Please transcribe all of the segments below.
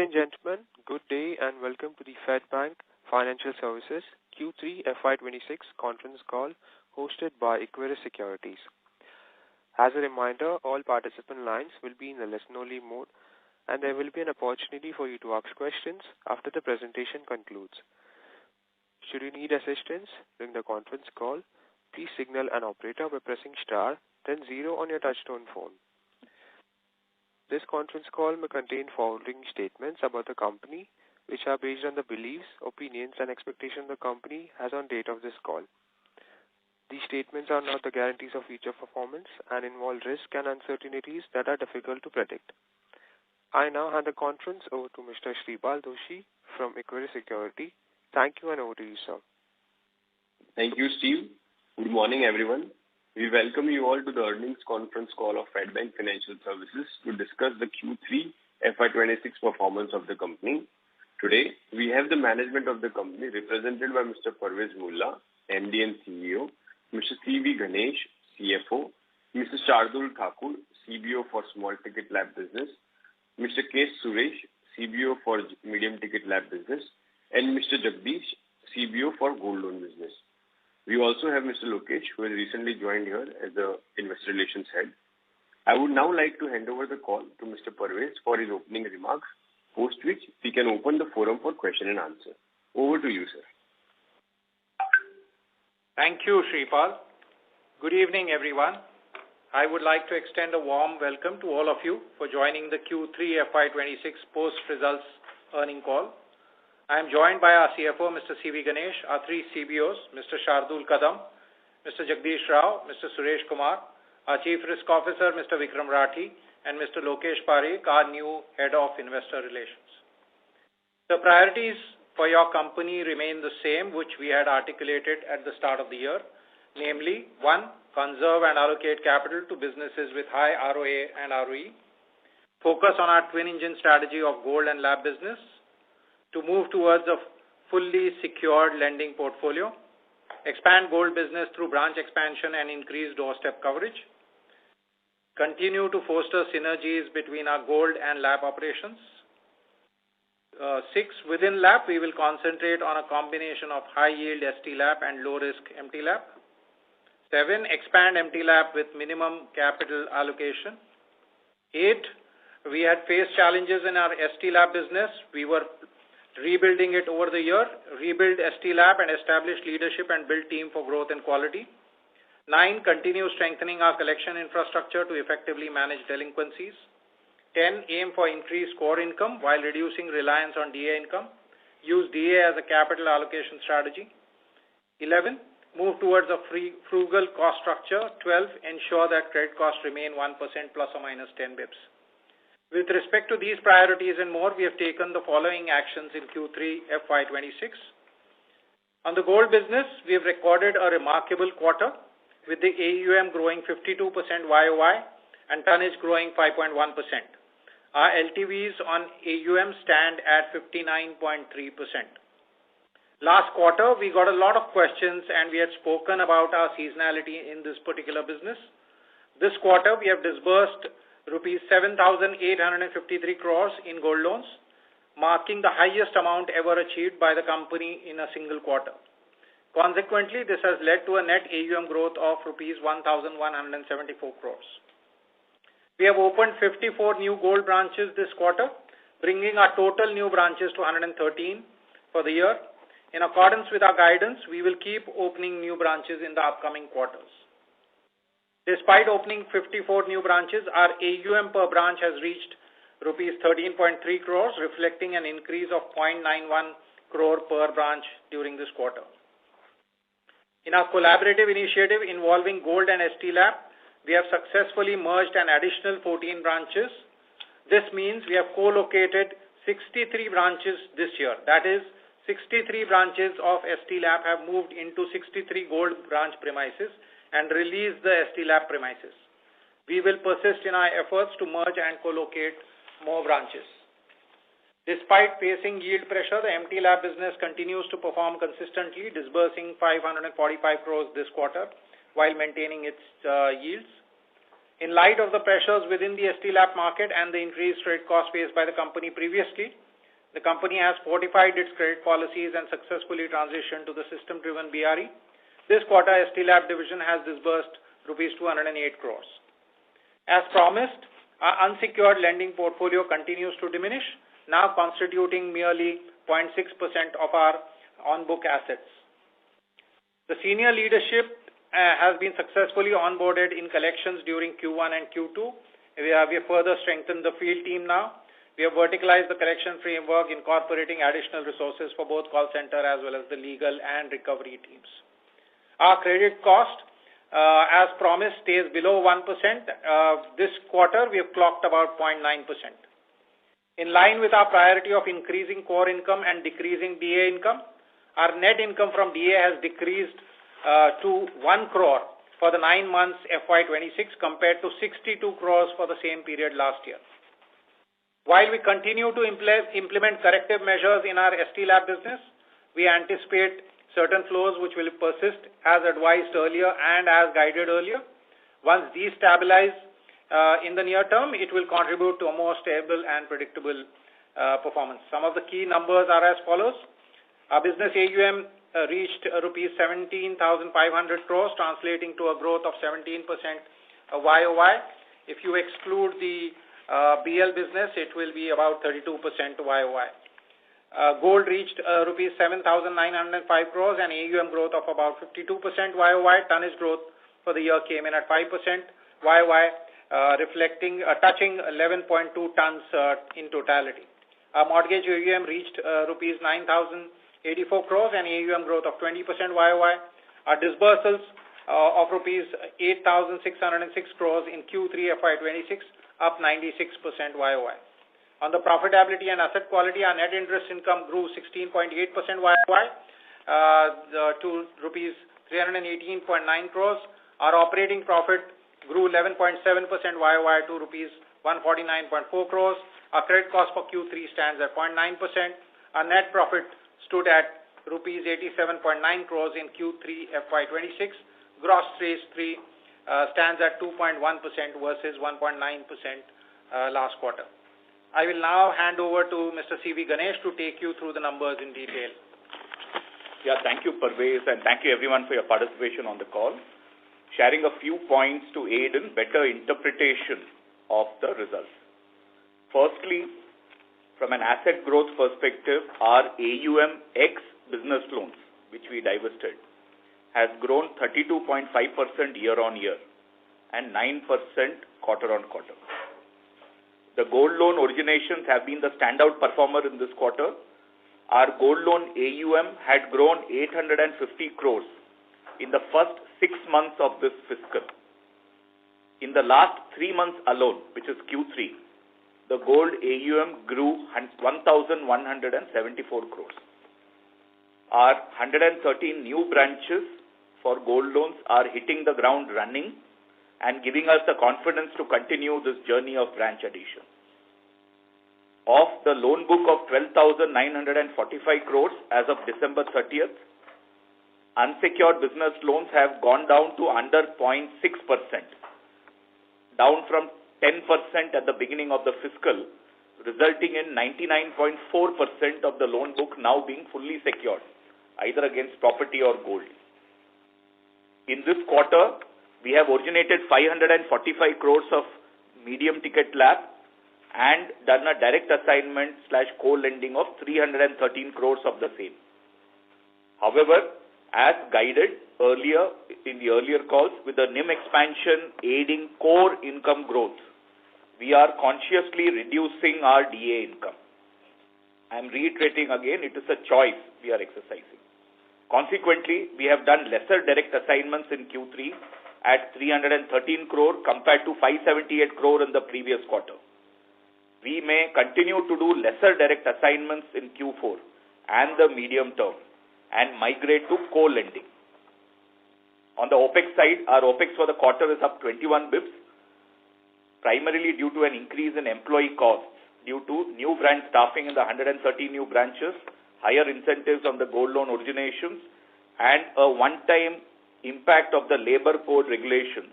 and gentlemen, good day and welcome to the Fedbank Financial Services Q3 FY26 conference call hosted by Equirus Securities. As a reminder, all participant lines will be in the listen-only mode and there will be an opportunity for you to ask questions after the presentation concludes. Should you need assistance during the conference call, please signal an operator by pressing star, then 0 on your touchtone phone. This conference call may contain forward-looking statements about the company, which are based on the beliefs, opinions, and expectations the company has on date of this call. These statements are not the guarantees of future performance and involve risks and uncertainties that are difficult to predict. I now hand the conference over to Mr. Shripal Doshi from Equirus Securities. Thank you and over to you, sir. Thank you, Steve. Good morning, everyone. We welcome you all to the earnings conference call of Fedbank Financial Services to discuss the Q3 FY26 performance of the company. Today, we have the management of the company represented by Mr. Parvez Mullah, MD and CEO, Mr. C.V. Ganesh, CFO, Mr. Shardul Thakur, CBO for Small Ticket Lab Business, Mr. K. Suresh, CBO for Medium Ticket Lab Business, and Mr. Jagdish, CBO for Gold Loan Business. We also have Mr. Lokesh, who has recently joined here as the Investor Relations Head. I would now like to hand over the call to Mr. Parvez for his opening remarks, post which we can open the forum for question and answer. Over to you, sir. Thank you, Shripal. Good evening, everyone. I would like to extend a warm welcome to all of you for joining the Q3 FY26 post-results earning call. I am joined by our CFO, Mr. C.V. Ganesh, our three CBOs, Mr. Shardul Kadam, Mr. Jagdish Rao, Mr. Suresh Kumar, our Chief Risk Officer, Mr. Vikram Rathi, and Mr. Lokesh Parekh, our new Head of Investor Relations. The priorities for your company remain the same, which we had articulated at the start of the year, namely, 1. Conserve and allocate capital to businesses with high ROA and ROE. Focus on our twin engine strategy of gold and lab business, to move towards a fully secured lending portfolio, expand gold business through branch expansion and increase doorstep coverage, continue to foster synergies between our gold and lab operations. 6. Within lab, we will concentrate on a combination of high-yield ST lab and low-risk MT lab. 7. Expand MT lab with minimum capital allocation. 8. We had faced challenges in our ST lab business. We were rebuilding it over the year, rebuild ST Lab and establish leadership and build team for growth and quality. 9. Continue strengthening our collection infrastructure to effectively manage delinquencies. 10. Aim for increased core income while reducing reliance on DA income. Use DA as a capital allocation strategy. 11. Move towards a frugal cost structure. 12. Ensure that credit costs remain 1% plus or minus 10 bips. With respect to these priorities and more, we have taken the following actions in Q3 FY26. On the gold business, we have recorded a remarkable quarter with the AUM growing 52% YOY and tonnage growing 5.1%. Our LTVs on AUM stand at 59.3%. Last quarter, we got a lot of questions and we had spoken about our seasonality in this particular business. This quarter, we have disbursed Rupees 7,853 crores in gold loans, marking the highest amount ever achieved by the company in a single quarter. Consequently, this has led to a net AUM growth of Rupees 1,174 crores. We have opened 54 new gold branches this quarter, bringing our total new branches to 113 for the year. In accordance with our guidance, we will keep opening new branches in the upcoming quarters. Despite opening 54 new branches, our AUM per branch has reached Rupees 13.3 crores, reflecting an increase of 0.91 crore per branch during this quarter. In our collaborative initiative involving Gold and ST Lab, we have successfully merged an additional 14 branches. This means we have co-located 63 branches this year. That is, 63 branches of ST Lab have moved into 63 Gold branch premises and release the ST Lab premises. We will persist in our efforts to merge and co-locate more branches. Despite facing yield pressure, the MT Lab business continues to perform consistently, disbursing 545 crores this quarter while maintaining its yields. In light of the pressures within the ST Lab market and the increased rate cost faced by the company previously, The company has fortified its credit policies and successfully transitioned to the system-driven BRE. This quarter, ST Lab division has disbursed rupees 208 crores. As promised, our unsecured lending portfolio continues to diminish, now constituting merely 0.6% of our on-book assets. The senior leadership has been successfully onboarded in collections during Q1 and Q2. We have further strengthened the field team now. We have verticalized the collection framework, incorporating additional resources for both call center as well as the legal and recovery teams. Our credit cost, as promised, stays below 1%. This quarter, we have clocked about 0.9%. In line with our priority of increasing core income and decreasing DA income, our net income from DA has decreased to 1 crore for the 9 months FY26 compared to 62 crores for the same period last year. While we continue to implement corrective measures in our ST Lab business, we anticipate certain flows which will persist as advised earlier and as guided earlier. Once these stabilize in the near term, it will contribute to a more stable and predictable performance. Some of the key numbers are as follows. Our business AUM reached rupees 17,500 crores, translating to a growth of 17% YOY. If you exclude the BL business, it will be about 32% YOY. Gold reached rupees 7,905 crores and AUM growth of about 52% YOY. Tonnage growth for the year came in at 5% YOY, touching 11.2 tons in totality. Our mortgage AUM reached rupees 9,084 crores and AUM growth of 20% YOY. Our disbursals of rupees 8,606 crores in Q3 FY26, up 96% YOY. On the profitability and asset quality, our net interest income grew 16.8% YOY to rupees 318.9 crores. Our operating profit grew 11.7% YOY to rupees 149.4 crores. Our credit cost for Q3 stands at 0.9%. Our net profit stood at rupees 87.9 crores in Q3 FY26. Gross stage 3 stands at 2.1% versus 1.9% last quarter. I will now hand over to Mr. C.V. Ganesh to take you through the numbers in detail. Yeah, thank you, Parvez, and thank you everyone for your participation on the call. Sharing a few points to aid in better interpretation of the results. Firstly, from an asset growth perspective, our AUM X business loans, which we divested, has grown 32.5% year-on-year and 9% quarter-on-quarter. The gold loan originations have been the standout performer in this quarter. Our gold loan AUM had grown 850 crores in the first 6 months of this fiscal. In the last 3 months alone, which is Q3, the gold AUM grew 1,174 crores. Our 113 new branches for gold loans are hitting the ground running and giving us the confidence to continue this journey of branch addition. Of the loan book of 12,945 crores as of December 30th, unsecured business loans have gone down to under 0.6%, down from 10% at the beginning of the fiscal, resulting in 99.4% of the loan book now being fully secured, either against property or gold. In this quarter, we have originated 545 crores of medium ticket LAP and done a direct assignment / co-lending of 313 crores of the same. However, as guided earlier in the earlier calls, with the NIM expansion aiding core income growth, we are consciously reducing our DA income. I am reiterating again, it is a choice we are exercising. Consequently, we have done lesser direct assignments in Q3 at 313 crore compared to 578 crore in the previous quarter. We may continue to do lesser direct assignments in Q4 and the medium term and migrate to co-lending. On the OPEX side, our OPEX for the quarter is up 21 bips, primarily due to an increase in employee costs due to new branch staffing in the 130 new branches, higher incentives on the gold loan originations, and a one-time impact of the labor code regulations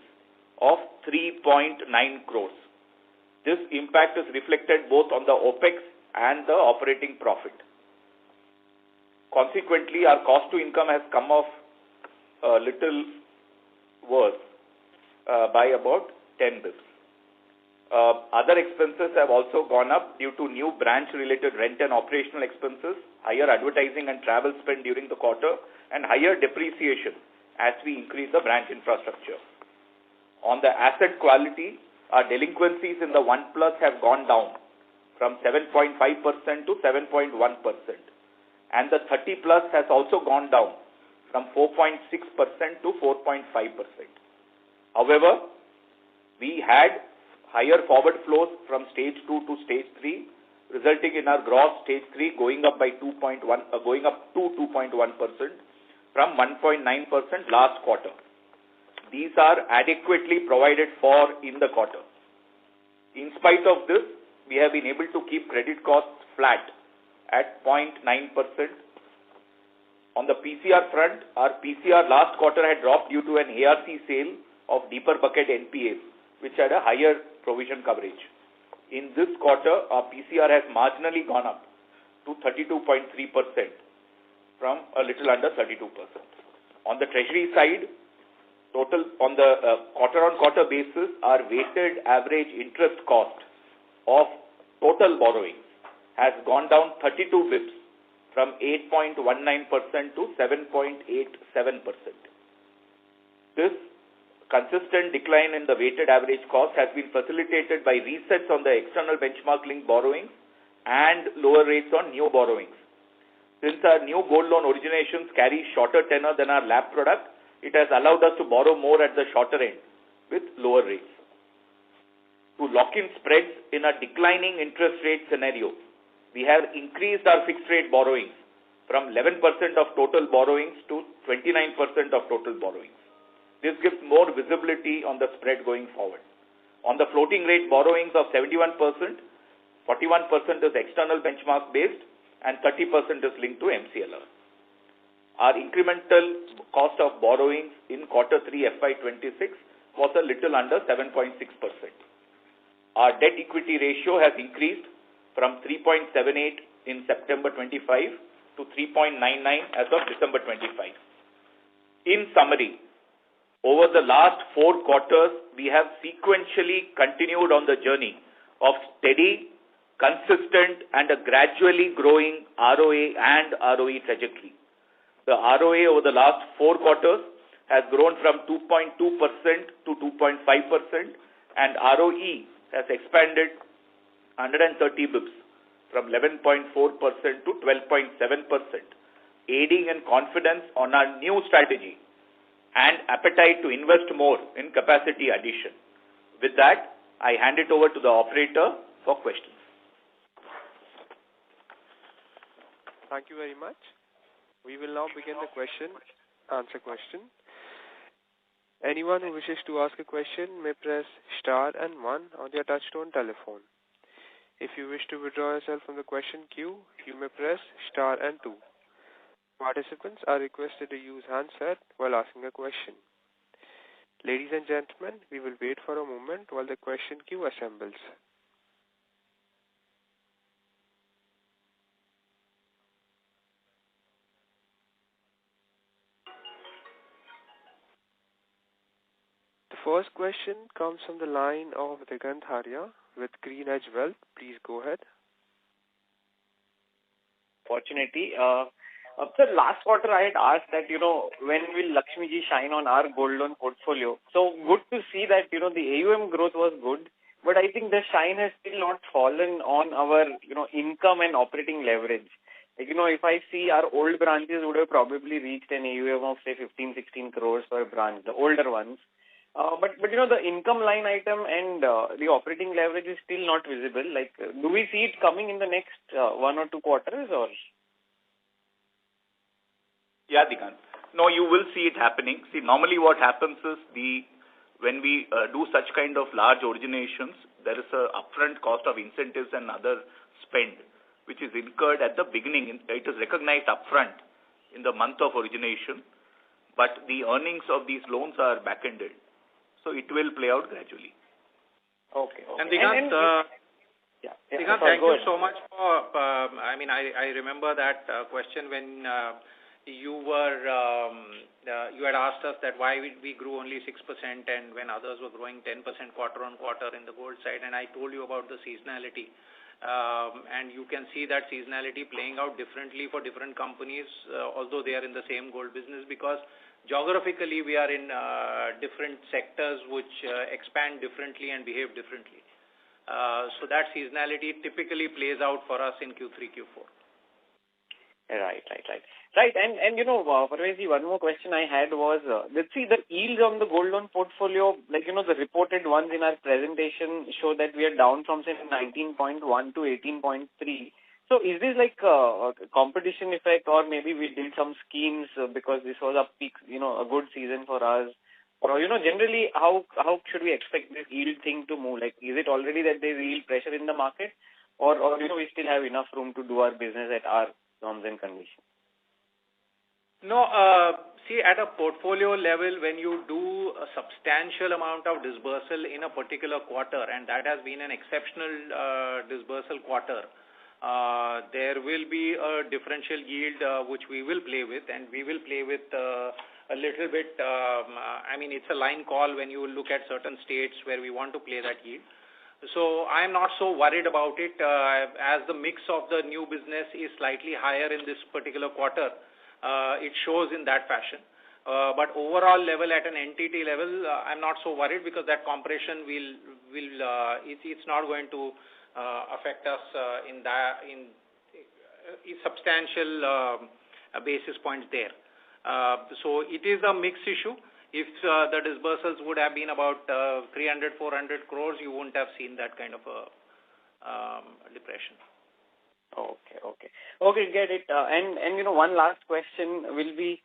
of 3.9 crores. This impact is reflected both on the OPEX and the operating profit. Consequently, our cost to income has come off a little worse by about 10 bps. Other expenses have also gone up due to new branch-related rent and operational expenses, higher advertising and travel spend during the quarter, and higher depreciation as we increase the branch infrastructure. On the asset quality, our delinquencies in the 1+ have gone down from 7.5% to 7.1%. And the 30+ has also gone down from 4.6% to 4.5%. However, we had higher forward flows from stage 2 to stage 3, resulting in our gross stage 3 going up to 2.1% from 1.9% last quarter. These are adequately provided for in the quarter. In spite of this, we have been able to keep credit costs flat at 0.9%. On the PCR front, our PCR last quarter had dropped due to an ARC sale of deeper bucket NPAs, which had a higher provision coverage. In this quarter, our PCR has marginally gone up to 32.3% from a little under 32%. On the treasury side, total on the quarter-on-quarter basis, our weighted average interest cost of total borrowing has gone down 32 bps from 8.19% to 7.87%. This consistent decline in the weighted average cost has been facilitated by resets on the external benchmark linked borrowings and lower rates on new borrowings. Since our new gold loan originations carry shorter tenor than our LAP product, it has allowed us to borrow more at the shorter end with lower rates. To lock in spreads in a declining interest rate scenario, we have increased our fixed rate borrowings from 11% of total borrowings to 29% of total borrowings. This gives more visibility on the spread going forward. On the floating rate borrowings of 71%, 41% is external benchmark based and 30% is linked to MCLR. Our incremental cost of borrowings in Q3 FY26 was a little under 7.6%. Our debt equity ratio has increased from 3.78 in September 25 to 3.99 as of December 25. In summary, over the last 4 quarters, we have sequentially continued on the journey of steady, consistent, and a gradually growing ROA and ROE trajectory. The ROA over the last 4 quarters has grown from 2.2% to 2.5%, and ROE has expanded 130 bps from 11.4% to 12.7%, aiding in confidence on our new strategy and appetite to invest more in capacity addition. With that, I hand it over to the operator for questions. Thank you very much. We will now begin the answer question. Anyone who wishes to ask a question may press star and 1 on their touchtone telephone. If you wish to withdraw yourself from the question queue, you may press star and 2. Participants are requested to use handset while asking a question. Ladies and gentlemen, we will wait for a moment while the question queue assembles. The first question comes from the line of Digant Haria with GreenEdge Wealth. Please go ahead. Opportunity. Sir, last quarter I had asked that, when will Lakshmi ji shine on our gold loan portfolio? So good to see that, the AUM growth was good, but I think the shine has still not fallen on our, income and operating leverage. Like, if I see our old branches would have probably reached an AUM of say 15-16 crores per branch, the older ones. But the income line item and the operating leverage is still not visible. Like, do we see it coming in the next 1 or 2 quarters or? Yeah, Digant. No, you will see it happening. See, normally what happens is when we do such kind of large originations, there is a upfront cost of incentives and other spend, which is incurred at the beginning. It is recognized upfront in the month of origination, but the earnings of these loans are back-ended. So it will play out gradually. Okay. And Digant, Yeah. Srikanth, thank you so much for, I remember that question when you had asked us that why we grew only 6% and when others were growing 10% quarter on quarter in the gold side, and I told you about the seasonality. And you can see that seasonality playing out differently for different companies, although they are in the same gold business, because geographically we are in different sectors which expand differently and behave differently. So that seasonality typically plays out for us in Q3, Q4. Right. And Parvezi, one more question I had was, let's see, the yields on the gold loan portfolio, the reported ones in our presentation show that we are down from, say, 19.1 to 18.3. So is this like a competition effect, or maybe we did some schemes because this was a peak, a good season for us? Or, generally, how should we expect this yield thing to move? Like, is it already that there's yield pressure in the market, or we still have enough room to do our business at our terms and conditions? No, see, at a portfolio level, when you do a substantial amount of disbursal in a particular quarter, and that has been an exceptional disbursal quarter, there will be a differential yield which we will play with, and we will play with a little bit. It's a line call when you look at certain states where we want to play that yield. So I'm not so worried about it as the mix of the new business is slightly higher in this particular quarter. It shows in that fashion. But overall level, at an entity level, I'm not so worried because that compression it's not going to affect us in substantial basis points there. So it is a mix issue. If the disbursals would have been about 300, 400 crores, you wouldn't have seen that kind of a depression. Okay, get it. And one last question will be,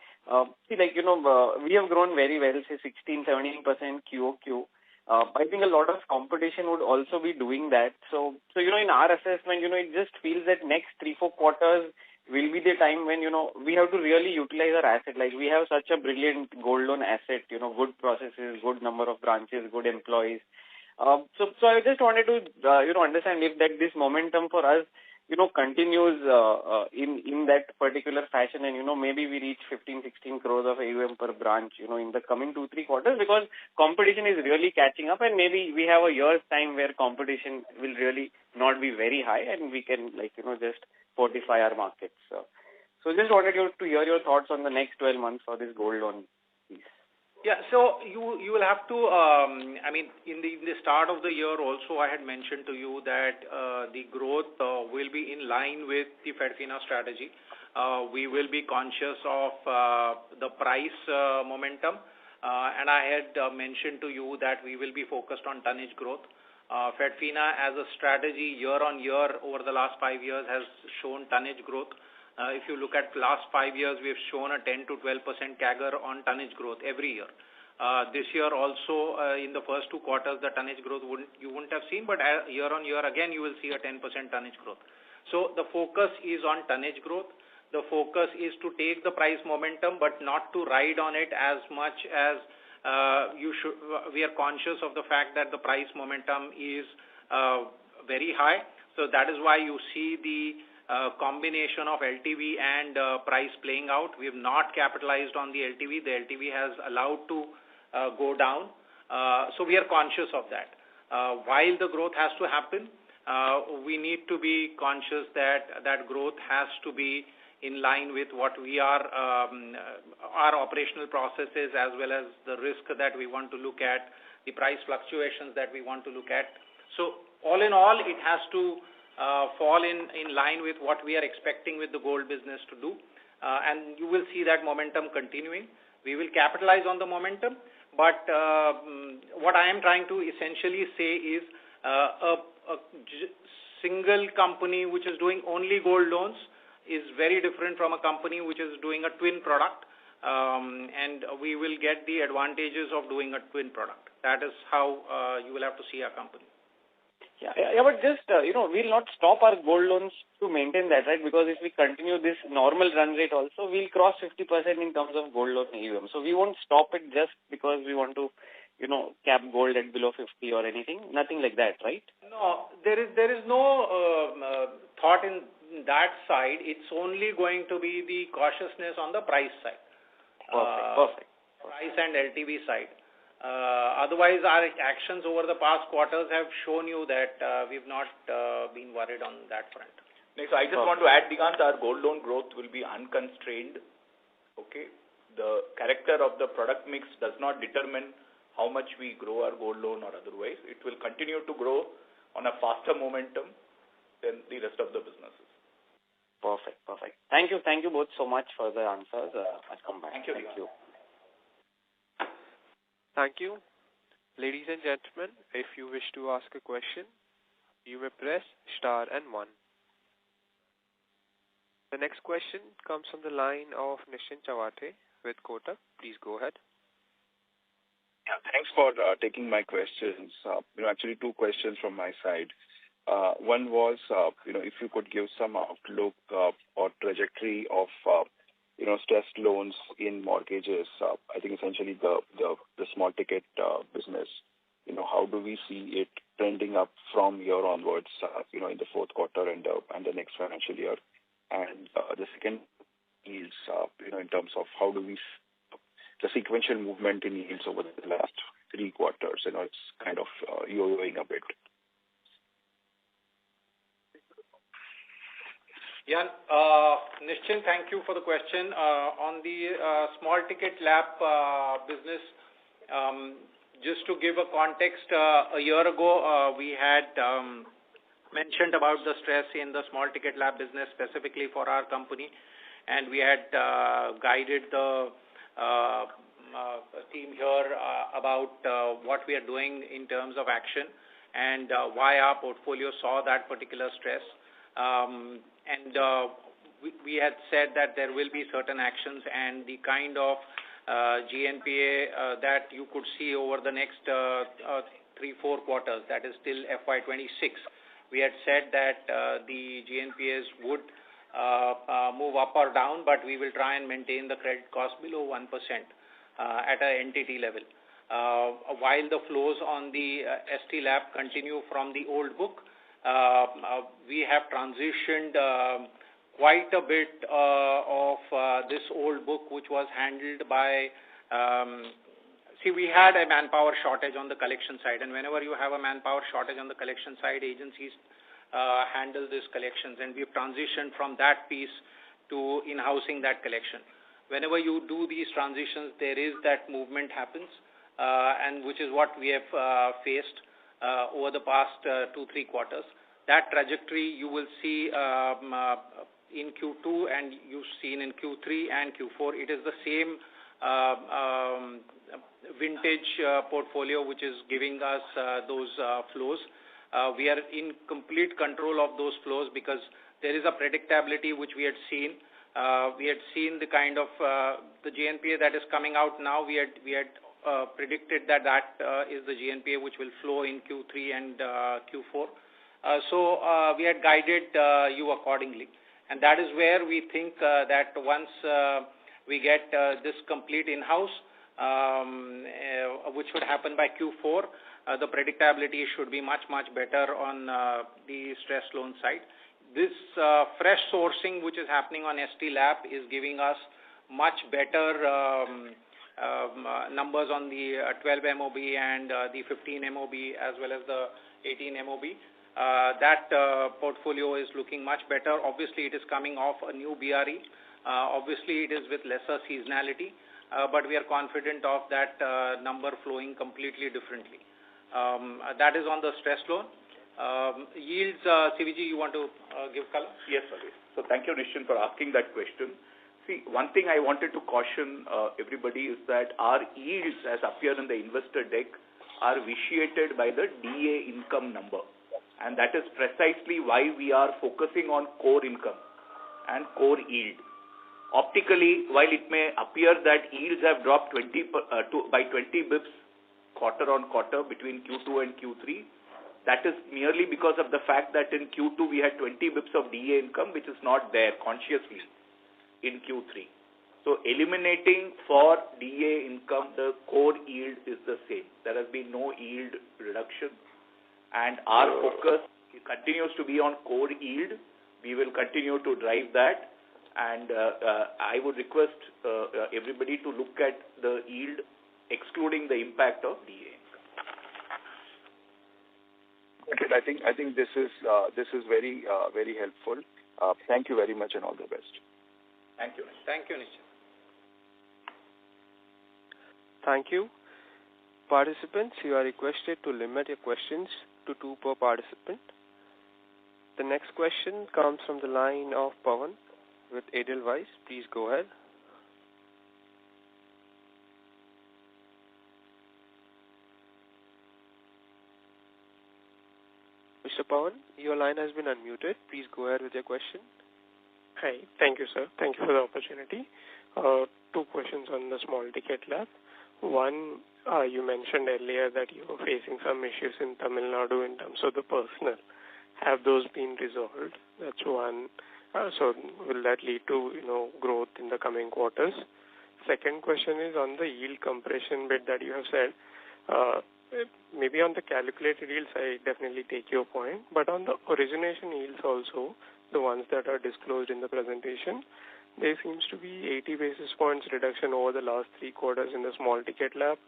we have grown very well, say 16-17% QOQ. I think a lot of competition would also be doing that. So in our assessment, it just feels that next 3-4 quarters will be the time when, we have to really utilize our asset. Like, we have such a brilliant gold loan asset, good processes, good number of branches, good employees. So I just wanted to, understand if that this momentum for us, continues in that particular fashion, and maybe we reach 15-16 crores of AUM per branch in the coming 2-3 quarters, because competition is really catching up, and maybe we have a year's time where competition will really not be very high, and we can just fortify our markets. So just wanted you to hear your thoughts on the next 12 months for this gold loan piece. Yeah, so you will have to, in the start of the year also, I had mentioned to you that the growth will be in line with the Fedfina strategy. We will be conscious of the price momentum, and I had mentioned to you that we will be focused on tonnage growth. Fedfina as a strategy year on year over the last 5 years has shown tonnage growth. If you look at last 5 years, we have shown a 10 to 12% CAGR on tonnage growth every year. This year also, in the first 2 quarters, the tonnage growth you wouldn't have seen, but year on year again you will see a 10% tonnage growth. So the focus is on tonnage growth. The focus is to take the price momentum, but not to ride on it as much as we are conscious of the fact that the price momentum is very high. So that is why you see the combination of LTV and price playing out. We have not capitalized on the LTV. The LTV has allowed to go down. So we are conscious of that. While the growth has to happen, we need to be conscious that growth has to be in line with what we are, our operational processes, as well as the risk that we want to look at, the price fluctuations that we want to look at. So all in all, it has to fall in line with what we are expecting with the gold business to do. And you will see that momentum continuing. We will capitalize on the momentum. But what I am trying to essentially say is a single company which is doing only gold loans is very different from a company which is doing a twin product. And we will get the advantages of doing a twin product. That is how you will have to see our company. Yeah, but just, we'll not stop our gold loans to maintain that, right? Because if we continue this normal run rate also, we'll cross 50% in terms of gold loan AUM. So we won't stop it just because we want to cap gold at below 50 or anything? Nothing like that, right? No, there is no thought in that side. It's only going to be the cautiousness on the price side. Perfect. Price and LTV side. Otherwise, our actions over the past quarters have shown you that we've not been worried on that front. Next, I just want to add, Digant, our gold loan growth will be unconstrained. Okay, the character of the product mix does not determine how much we grow our gold loan or otherwise. It will continue to grow on a faster momentum than the rest of the businesses. Perfect. Thank you both so much for the answers. I'll come back. Thank you. Thank you. Ladies and gentlemen, if you wish to ask a question, you may press star and 1. The next question comes from the line of Nischint Chawathe with Kotak. Please go ahead. Yeah, thanks for taking my questions. Actually 2 questions from my side. One was, if you could give some outlook or trajectory of, stressed loans in mortgages. I think essentially the small ticket business. How do we see it trending up from here onwards? In the fourth quarter and the next financial year. And the second is, in terms of how do we the sequential movement in yields over the last 3 quarters. It's kind of yo-yoing a bit. Yeah, Nischint, thank you for the question. On the small ticket LAP business, just to give a context, a year ago we had mentioned about the stress in the small ticket LAP business specifically for our company, and we had guided the team here about what we are doing in terms of action and why our portfolio saw that particular stress. We had said that there will be certain actions and the kind of GNPA that you could see over the next 3-4 quarters, that is till FY26. We had said that the GNPAs would move up or down, but we will try and maintain the credit cost below 1% at an entity level. While the flows on the ST LAP continue from the old book, we have transitioned quite a bit of this old book, which was handled by we had a manpower shortage on the collection side, and whenever you have a manpower shortage on the collection side, agencies handle these collections, and we've transitioned from that piece to in-housing that collection. Whenever you do these transitions, there is that movement happens, and which is what we have faced over the past 2-3 quarters. That trajectory you will see in Q2 and you've seen in Q3 and Q4. It is the same vintage portfolio which is giving us those flows. We are in complete control of those flows because there is a predictability which we had seen. We had seen the kind of the GNPA that is coming out now. We had predicted that is the GNPA which will flow in Q3 and Q4. So we had guided you accordingly. And that is where we think that once we get this complete in-house, which should happen by Q4, the predictability should be much, much better on the stress loan side. This fresh sourcing which is happening on ST LAP is giving us much better numbers on the 12 MOB and the 15 MOB as well as the 18 MOB. That portfolio is looking much better. Obviously, it is coming off a new BRE. Obviously, it is with lesser seasonality, but we are confident of that number flowing completely differently. That is on the stress loan. Yields, CVG, you want to give color? Yes, Ravi. So thank you, Nischint, for asking that question. See, one thing I wanted to caution everybody is that our yields, as appear in the investor deck, are vitiated by the DA income number. And that is precisely why we are focusing on core income and core yield. Optically, while it may appear that yields have dropped by 20 bips quarter on quarter between Q2 and Q3, that is merely because of the fact that in Q2 we had 20 bips of DA income, which is not there consciously in Q3. So eliminating for DA income, the core yield is the same. There has been no yield reduction. And our focus continues to be on core yield. We will continue to drive that. And I would request everybody to look at the yield excluding the impact of DA. Okay, I think this is very very helpful. Thank you very much and all the best. Thank you. Thank you, Nischint. Thank you. Participants, you are requested to limit your questions to 2 per participant. The next question comes from the line of Pawan with Edelweiss. Please go ahead. Mr. Pawan, your line has been unmuted. Please go ahead with your question. Hi. Thank you, sir. Thank you for the opportunity. 2 questions on the small ticket lab. One, you mentioned earlier that you were facing some issues in Tamil Nadu in terms of the personnel. Have those been resolved? That's one. So will that lead to, growth in the coming quarters? Second question is on the yield compression bit that you have said. Maybe on the calculated yields, I definitely take your point. But on the origination yields also, the ones that are disclosed in the presentation, there seems to be 80 basis points reduction over the last 3 quarters in the small ticket lab,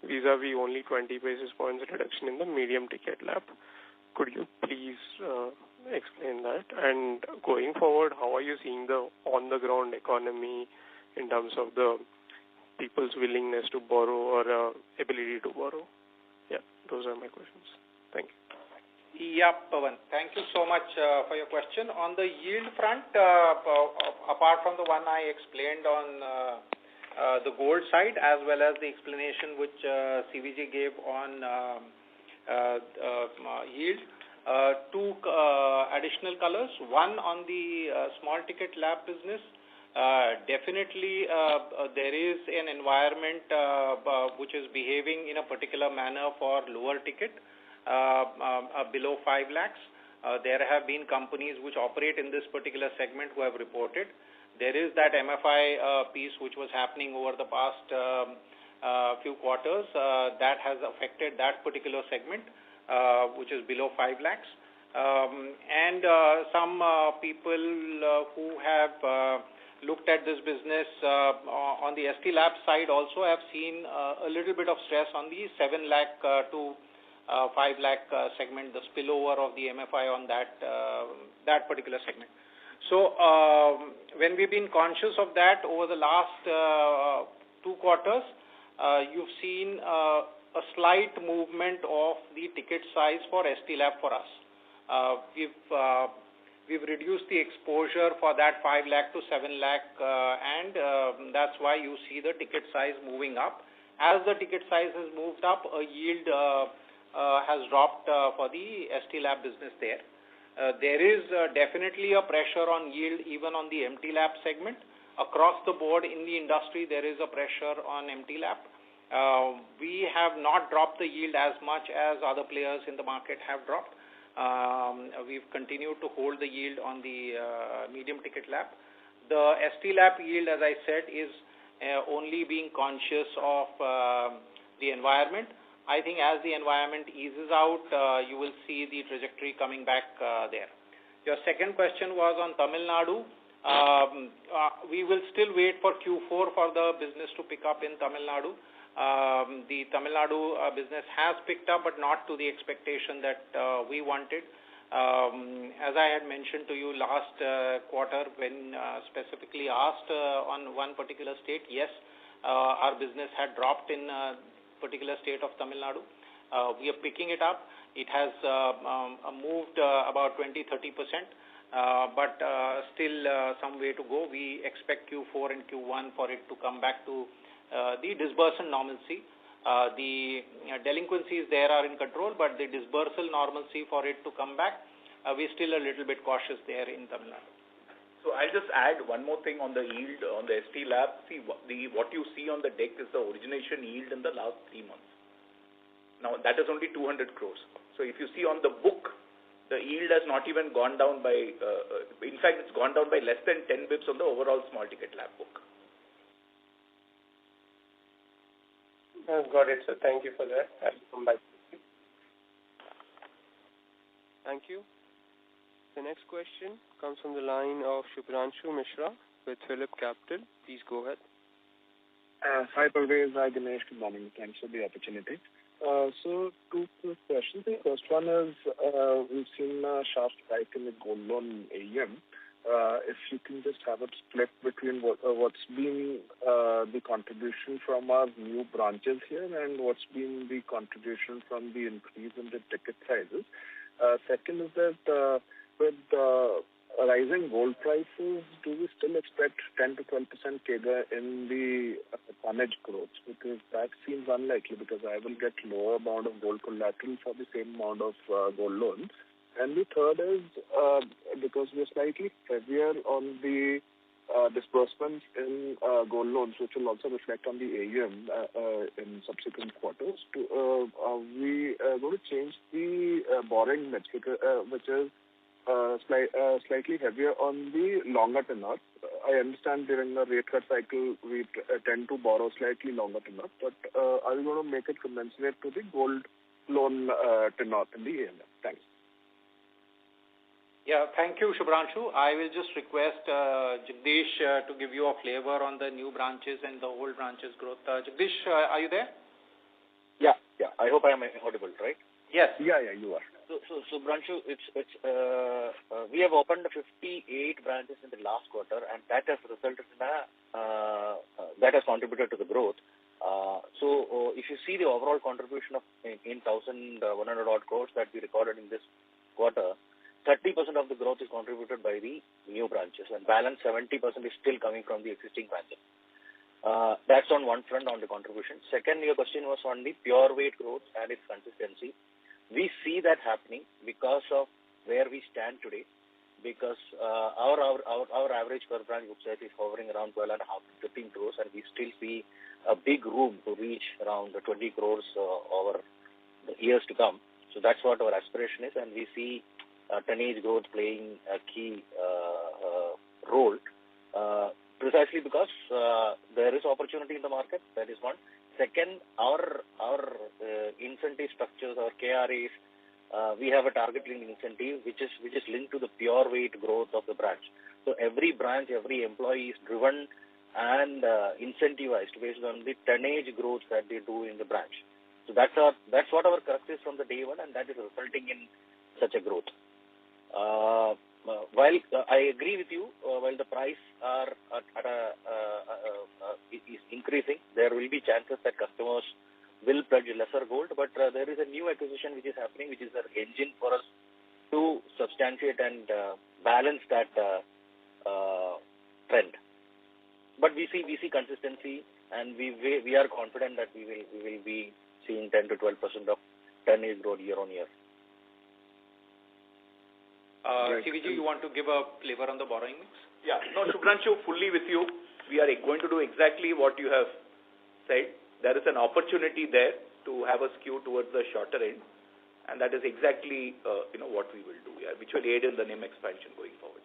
vis-a-vis only 20 basis points reduction in the medium ticket lab. Could you please explain that? And going forward, how are you seeing the on-the-ground economy in terms of the people's willingness to borrow or ability to borrow? Yeah, those are my questions. Thank you. Yeah, Pawan. Thank you so much for your question. On the yield front, apart from the one I explained on the gold side, as well as the explanation which CVJ gave on yield, 2 additional colors. One on the small ticket lab business. Definitely there is an environment which is behaving in a particular manner for lower ticket, below 5 lakhs. There have been companies which operate in this particular segment who have reported. There is that MFI piece which was happening over the past few quarters that has affected that particular segment, which is below 5 lakhs. And some people who have looked at this business on the ST Lab side also have seen a little bit of stress on the 7 lakh to 5 lakh segment, the spillover of the MFI on that particular segment. So when we've been conscious of that over the last 2 quarters, you've seen a slight movement of the ticket size for ST Lab for us. We've reduced the exposure for that 5 lakh to 7 lakh, and that's why you see the ticket size moving up. As the ticket size has moved up, a yield has dropped for the ST Lab business there. There is definitely a pressure on yield even on the MT Lab segment. Across the board in the industry, there is a pressure on MT Lab. We have not dropped the yield as much as other players in the market have dropped. We've continued to hold the yield on the medium ticket lab. The ST Lab yield, as I said, is only being conscious of the environment. I think as the environment eases out, you will see the trajectory coming back there. Your second question was on Tamil Nadu. We will still wait for Q4 for the business to pick up in Tamil Nadu. The Tamil Nadu business has picked up, but not to the expectation that we wanted. As I had mentioned to you last quarter when specifically asked on one particular state, yes, our business had dropped in particular state of Tamil Nadu. We are picking it up. It has moved about 20-30%, but still some way to go. We expect Q4 and Q1 for it to come back to the disbursal normalcy. The delinquencies there are in control, but the disbursal normalcy for it to come back, we're still a little bit cautious there in Tamil Nadu. So I'll just add one more thing on the yield on the ST Lab. See, what you see on the deck is the origination yield in the last 3 months. Now, that is only 200 crores. So if you see on the book, the yield has not even gone down by, in fact, it's gone down by less than 10 bips on the overall small ticket lab book. Got it, sir. Thank you for that. I'll come back. Thank you. The next question comes from the line of Shubhranshu Mishra with Phillip Capital. Please go ahead. Hi, Parvez. Hi, Dinesh. Good morning. Thanks for the opportunity. So, two quick questions. The first one is, we've seen a sharp spike in the gold loan AUM. If you can just have a split between what's been the contribution from our new branches here and what's been the contribution from the increase in the ticket sizes. Second is that with rising gold prices, do we still expect 10 to 12% CAGR in the tonnage growth? Because that seems unlikely because I will get lower amount of gold collateral for the same amount of gold loans. And the third is because we're slightly heavier on the disbursements in gold loans, which will also reflect on the AUM in subsequent quarters. Are we going to change the borrowing mix, which is slightly heavier on the longer tenor? I understand during the rate cut cycle, we tend to borrow slightly longer tenor, but are we going to make it commensurate to the gold loan tenor in the AUM? Thanks. Yeah, thank you, Shubhranshu. I will just request Jagdish to give you a flavor on the new branches and the old branches growth. Jagdish, are you there? Yeah. I hope I am audible, right? Yes. Yeah, you are. So Shubhranshu, we have opened 58 branches in the last quarter, and that has resulted in that has contributed to the growth. So if you see the overall contribution of in 1,100 odd crores that we recorded in this quarter, 30% of the growth is contributed by the new branches, and balance 70% is still coming from the existing branches. That's on one front on the contribution. Second, your question was on the pure weight growth and its consistency. We see that happening because of where we stand today, because our average per branch book size is hovering around 12.5 to 15 crores, and we still see a big room to reach around 20 crores over the years to come. So that's what our aspiration is, and we see tonnage growth playing a key role, precisely because there is opportunity in the market. That is one. Second, our incentive structures, our KRAs, we have a target linked incentive which is linked to the pure weight growth of the branch. So every branch, every employee is driven and incentivized based on the tonnage growth that they do in the branch. So that's what our crux is from the day one, and that is resulting in such a growth. While I agree with you, while the price is increasing, there will be chances that customers will pledge lesser gold, but there is a new acquisition which is happening, which is an engine for us to substantiate and balance that trend. But we see consistency, and we are confident that we will be seeing 10 to 12% of tonnage growth year on year. CVG, you want to give a flavor on the borrowing mix? Yeah. No, Shubhranshu, fully with you. We are going to do exactly what you have said. There is an opportunity there to have a skew towards the shorter end, and that is exactly what we will do, which will aid in the NIM expansion going forward.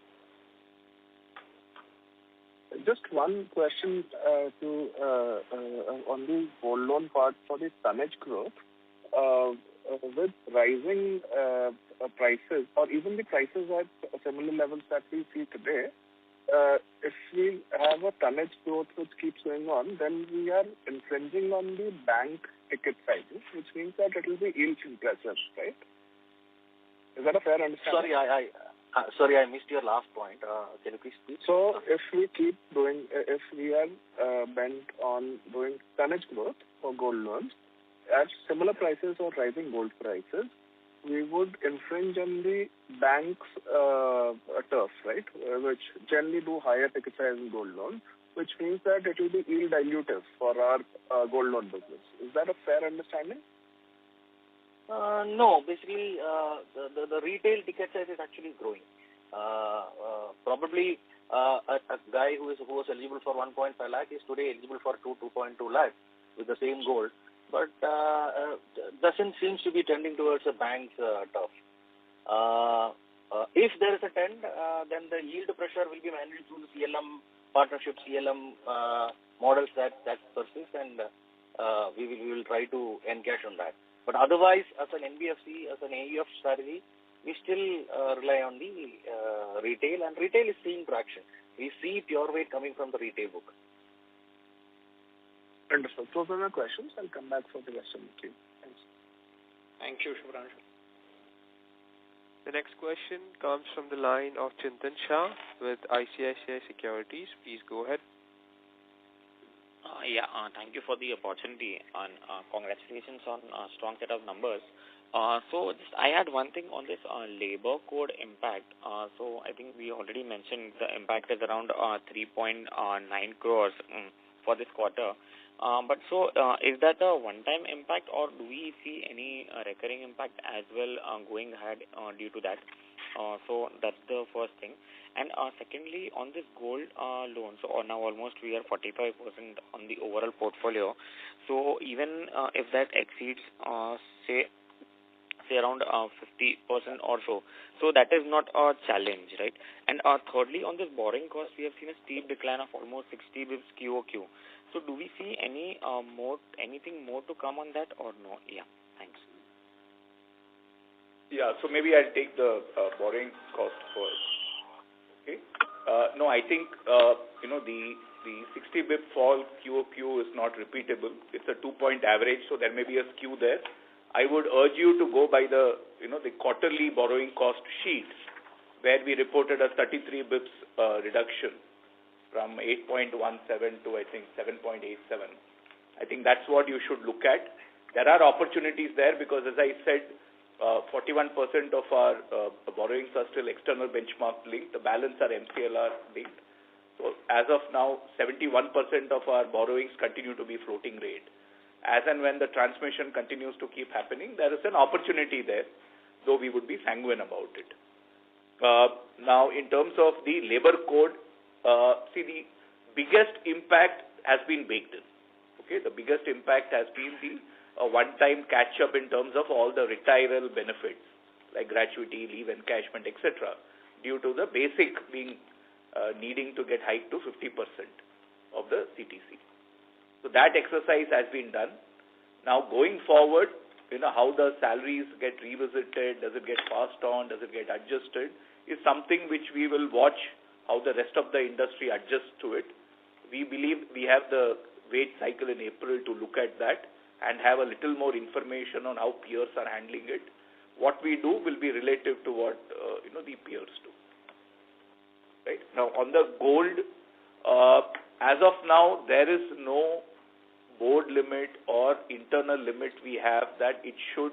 Just one question on the gold loan part for the tonnage growth. With rising prices, or even the prices at similar levels that we see today, if we have a tonnage growth which keeps going on, then we are infringing on the bank ticket sizes, which means that it will be yield compressors, right? Is that a fair understanding? Sorry, I missed your last point. Can you please speak? So if we are bent on doing tonnage growth for gold loans at similar prices or rising gold prices, we would infringe on the bank's turf, right? Which generally do higher ticket size in gold loan, which means that it will be yield dilutive for our gold loan business. Is that a fair understanding? No, basically the retail ticket size is actually growing. Probably a guy who was eligible for 1.5 lakh is today eligible for 2.2 lakh with the same gold, but doesn't seems to be tending towards a bank's turf. If there is a trend, then the yield pressure will be managed through the CLM partnership, CLM models that persist, and we will try to encash on that. But otherwise, as an NBFC, as an AUF strategy, we still rely on the retail, and retail is seeing traction. We see pure weight coming from the retail book. Wonderful. Those are my questions. I'll come back for the rest of the queue. Thanks. Thank you, Shubhranshu. The next question comes from the line of Chintan Shah with ICICI Securities. Please go ahead. Thank you for the opportunity and congratulations on a strong set of numbers. I had one thing on this labor code impact. So I think we already mentioned the impact is around 3.9 crores for this quarter. Is that a one-time impact, or do we see any recurring impact as well going ahead due to that? So that's the first thing. And secondly, on this gold loan, so now almost we are 45% on the overall portfolio. So even if that exceeds, say around 50% or so, so that is not a challenge, right? And thirdly, on this borrowing cost, we have seen a steep decline of almost 60 bps QOQ. So do we see anything more to come on that or no? Yeah, thanks. Yeah, so maybe I'll take the borrowing cost first. Okay. No, I think the 60 bp fall QOQ is not repeatable. It's a 2-point average, so there may be a skew there. I would urge you to go by the quarterly borrowing cost sheet, where we reported a 33 bps reduction from 8.17 to I think 7.87. I think that's what you should look at. There are opportunities there because, as I said, 41% of our borrowings are still external benchmark linked. The balance are MCLR linked. So as of now, 71% of our borrowings continue to be floating rate. As and when the transmission continues to keep happening, there is an opportunity there, though we would be sanguine about it. Now, in terms of the labor code, the biggest impact has been baked in. Okay, the biggest impact has been the one-time catch-up in terms of all the retiral benefits like gratuity, leave encashment, etc., due to the basic being needing to get hiked to 50% of the CTC. So that exercise has been done. Now going forward, how the salaries get revisited, does it get passed on, does it get adjusted, is something which we will watch how the rest of the industry adjusts to it. We believe we have the wage cycle in April to look at that and have a little more information on how peers are handling it. What we do will be relative to what the peers do. Right now, on the gold, as of now, there is no board limit or internal limit we have that it should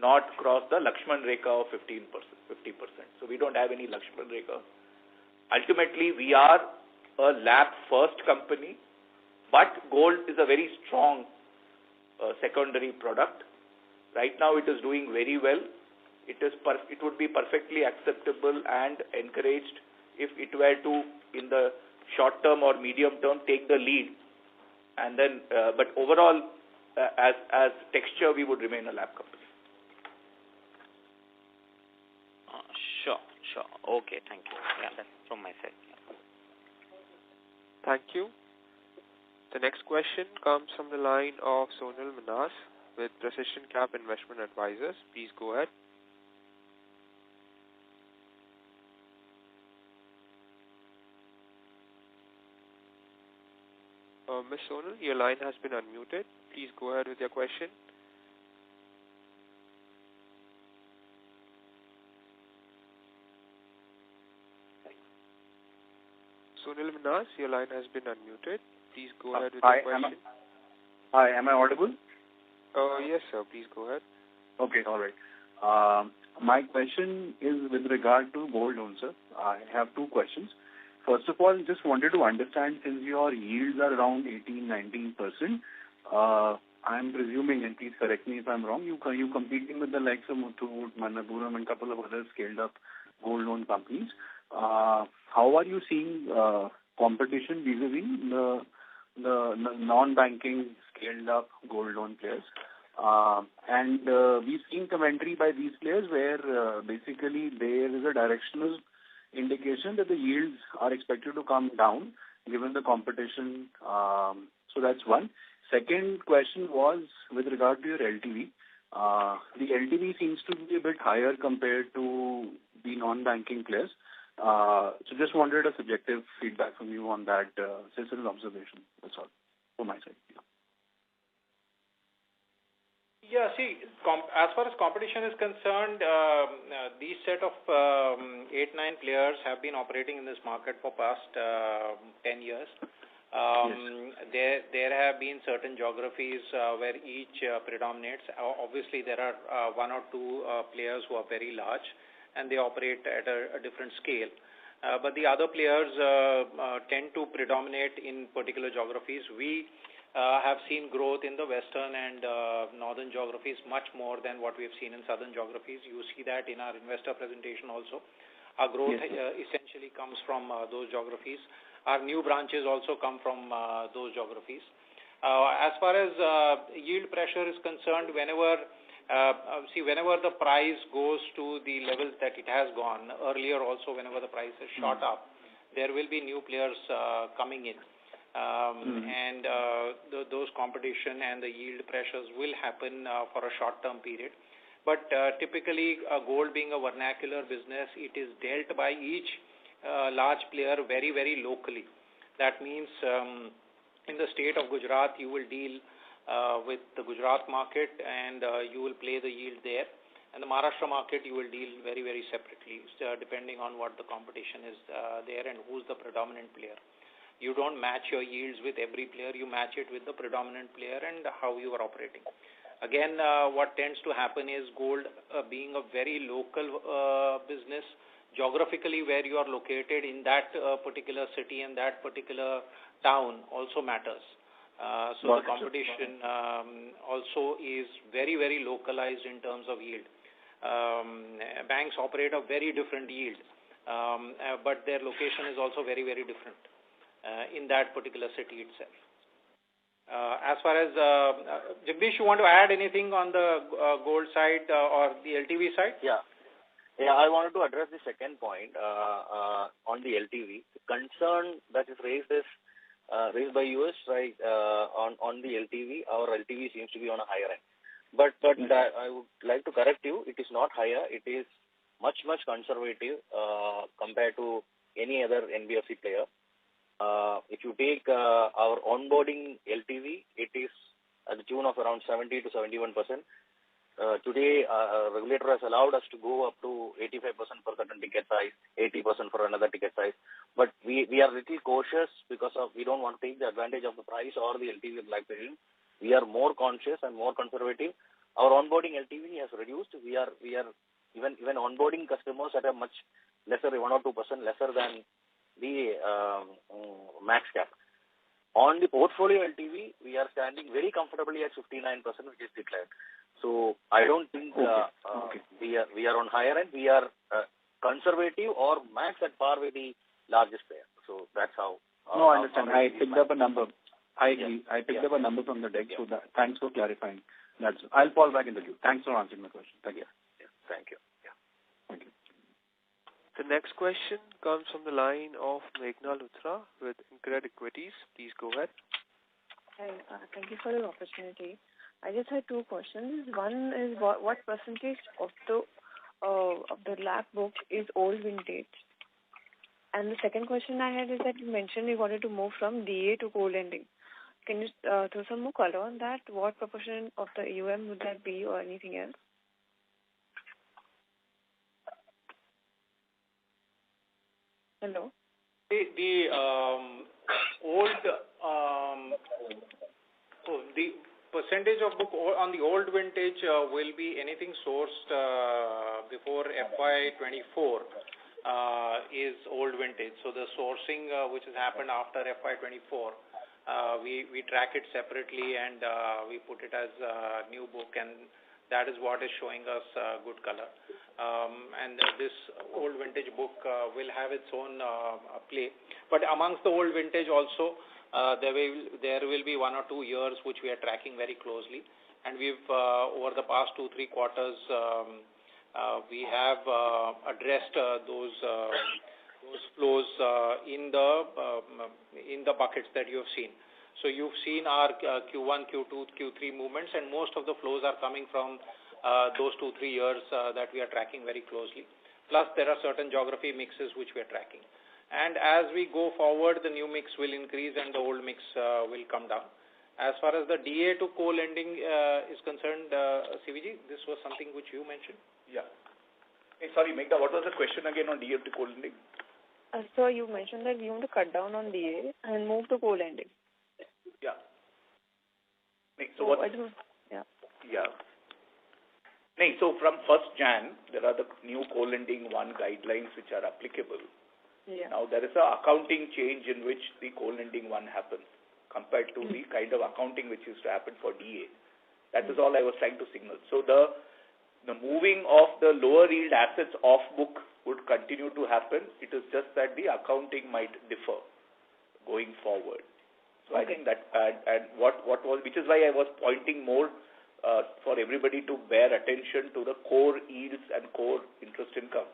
not cross the Lakshman Rekha of 50%. So we don't have any Lakshman Rekha. Ultimately, we are a LAP first company, but gold is a very strong secondary product. Right now, it is doing very well. It would be perfectly acceptable and encouraged if it were to, in the short term or medium term, take the lead. And then, but overall, as texture, we would remain a LAP company. Sure. Okay, thank you. Yeah, that's from my side. Yeah. Thank you. The next question comes from the line of Sonal Manas with Precision Cap Investment Advisors. Please go ahead. Ms. Sonal, your line has been unmuted. Please go ahead with your question. Sonal Manas, your line has been unmuted. Please go ahead with your question. Hi, am I audible? Yes, sir. Please go ahead. Okay, all right. My question is with regard to gold loan, sir. I have two questions. First of all, just wanted to understand, since your yields are around 18-19%, I'm presuming, and please correct me if I'm wrong, you're competing with the likes of Muthoot, Manappuram, and a couple of other scaled-up gold loan companies. How are you seeing competition vis-a-vis the non-banking scaled-up gold loan players? And we've seen commentary by these players where basically there is a directional indication that the yields are expected to come down given the competition. So that's one. Second question was with regard to your LTV. The LTV seems to be a bit higher compared to the non-banking players. So just wanted a subjective feedback from you on that. Just an observation. That's all from my side. Yeah, see, as far as competition is concerned, these set of 8-9 players have been operating in this market for past 10 years. There have been certain geographies where each predominates. Obviously, there are one or two players who are very large, and they operate at a different scale. But the other players tend to predominate in particular geographies. We have seen growth in the western and northern geographies much more than what we have seen in southern geographies. You see that in our investor presentation also. Our growth essentially comes from those geographies. Our new branches also come from those geographies. As far as yield pressure is concerned, whenever the price goes to the levels that it has gone, earlier also whenever the price has shot up, there will be new players coming in. And those competition and the yield pressures will happen for a short-term period. But typically, gold being a vernacular business, it is dealt by each large player very, very locally. That means in the state of Gujarat, you will deal with the Gujarat market and you will play the yield there. And the Maharashtra market, you will deal very, very separately, depending on what the competition is there and who's the predominant player. You don't match your yields with every player. You match it with the predominant player and how you are operating. Again, what tends to happen is gold being a very local business, geographically where you are located in that particular city and that particular town also matters. So the competition also is very, very localized in terms of yield. Banks operate a very different yield, but their location is also very, very different in that particular city itself. As far as Jagdish, you want to add anything on the gold side or the LTV side? Yeah, I wanted to address the second point on the LTV. The concern that is raised by US, right, on the LTV. Our LTV seems to be on a higher end. But I would like to correct you. It is not higher. It is much conservative compared to any other NBFC player. If you take our onboarding LTV, it is at the tune of around 70 to 71%. Today, regulator has allowed us to go up to 85% for certain ticket size, 80% for another ticket size. But we are little cautious because we don't want to take the advantage of the price or the LTV of Black Pavilion. We are more conscious and more conservative. Our onboarding LTV has reduced. We are even onboarding customers at a much lesser, 1 or 2% lesser than the max cap. On the portfolio LTV, we are standing very comfortably at 59%, which is declared. So I don't think we are on higher end. We are conservative or max at par with the largest player. So that's how. No, I understand. I picked up a number. I agree. I picked up a number from the deck. So thanks for clarifying. I'll fall back in the queue. Thanks for answering my question. Thank you. Thank you. Thank you. The next question comes from the line of Meghna Luthra with Incred Equities. Please go ahead. Hi, thank you for the opportunity. I just had two questions. One is what percentage of the LAP book is old vintage? And the second question I had is that you mentioned you wanted to move from DA to co-lending. Can you throw some more color on that? What proportion of the AUM would that be or anything else? Hello? The percentage of book on the old vintage will be anything sourced before FY24 is old vintage. So the sourcing which has happened after FY24, we track it separately and we put it as a new book, and that is what is showing us good color. And this old vintage book will have its own play. But amongst the old vintage also, there will be 1 or 2 years which we are tracking very closely. And we've, over the past 2-3 quarters, we have addressed those flows in the buckets that you have seen. So you've seen our Q1, Q2, Q3 movements, and most of the flows are coming from those 2-3 years that we are tracking very closely. Plus, there are certain geography mixes which we are tracking. And as we go forward, the new mix will increase and the old mix will come down. As far as the DA to co-lending is concerned, CVG, this was something which you mentioned. Yeah. Hey, sorry, Meghna, what was the question again on DA to co-lending? So you mentioned that we want to cut down on DA and move to co-lending. Yeah. So from 1st Jan, there are the new co-lending 1 guidelines which are applicable. Yeah. Now, there is a accounting change in which the co-lending 1 happens compared to the kind of accounting which used to happen for DA. That is all I was trying to signal. So the moving of the lower yield assets off book would continue to happen. It is just that the accounting might differ going forward. So I think that, and what was, which is why I was pointing more for everybody to bear attention to the core yields and core interest income,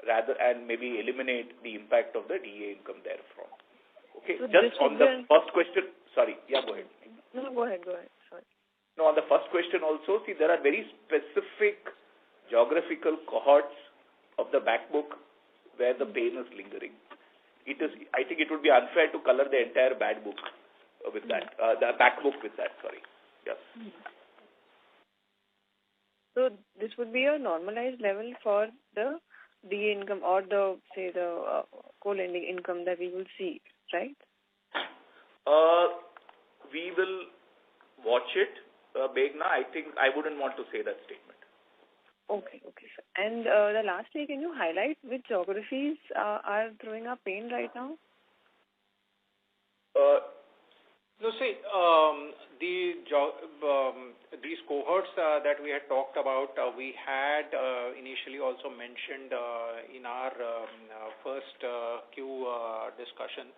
and maybe eliminate the impact of the DA income therefrom. Okay, so just on the first question, sorry, yeah, go ahead. No, go ahead, sorry. No, on the first question also, see, there are very specific geographical cohorts of the back book where the pain is lingering. It is, I think it would be unfair to color the entire bad book with that, the back book with that, sorry. Yes. So this would be a normalized level for the DA income or the co-lending income that we will see, right? We will watch it, Meghna. I think I wouldn't want to say that statement. Okay, sir. And the lastly, can you highlight which geographies are throwing up pain right now? So see, these cohorts that we had talked about, we had initially also mentioned in our first Q discussion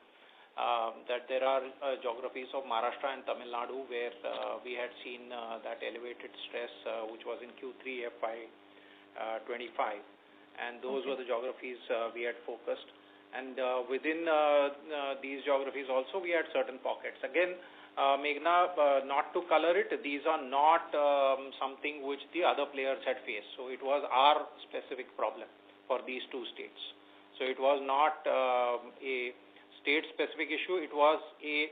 that there are geographies of Maharashtra and Tamil Nadu where we had seen that elevated stress which was in Q3 FY25, and those were the geographies we had focused. And within these geographies also, we had certain pockets. Again, Meghna, not to color it, these are not something which the other players had faced. So it was our specific problem for these 2 states. So it was not a state-specific issue. It was a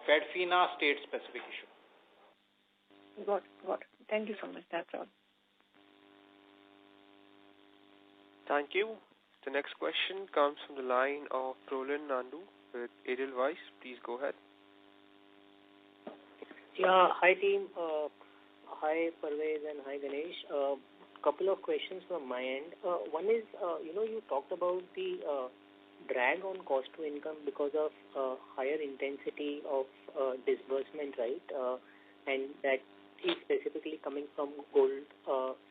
Fedfina state-specific issue. Got it. Thank you so much. That's all. Thank you. The next question comes from the line of Prolin Nandu with Edelweiss. Please go ahead. Yeah, hi team. Hi Parvez and hi Ganesh. Couple of questions from my end. One is, you talked about the drag on cost to income because of higher intensity of disbursement, right? And that is specifically coming from gold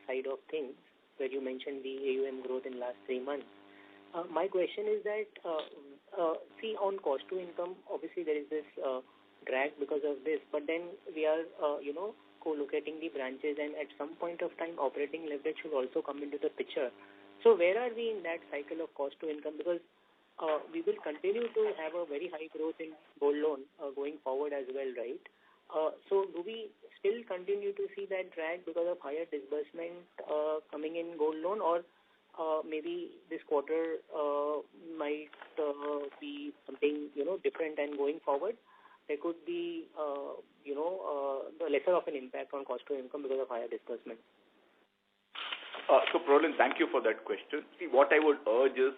side of things, where you mentioned the AUM growth in last 3 months. My question is that, see, on cost to income, obviously there is this drag because of this, but then we are, co-locating the branches, and at some point of time, operating leverage should also come into the picture. So where are we in that cycle of cost to income? Because we will continue to have a very high growth in gold loan going forward as well, right? So do we still continue to see that drag because of higher disbursement coming in gold loan, or maybe this quarter might be something different, and going forward there could be the lesser of an impact on cost to income because of higher disbursement? So Prolin, thank you for that question. See, what I would urge is,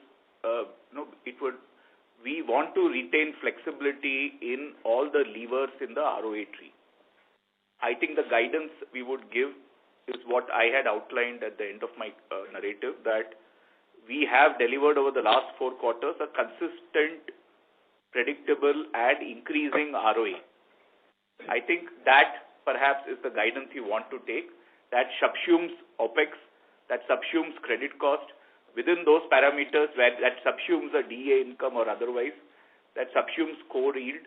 we want to retain flexibility in all the levers in the ROA tree. I think the guidance we would give is what I had outlined at the end of my narrative, that we have delivered over the last 4 quarters a consistent, predictable and increasing ROA. I think that perhaps is the guidance you want to take. That subsumes OPEX, that subsumes credit cost. Within those parameters, where that subsumes a DA income or otherwise, that subsumes core yield.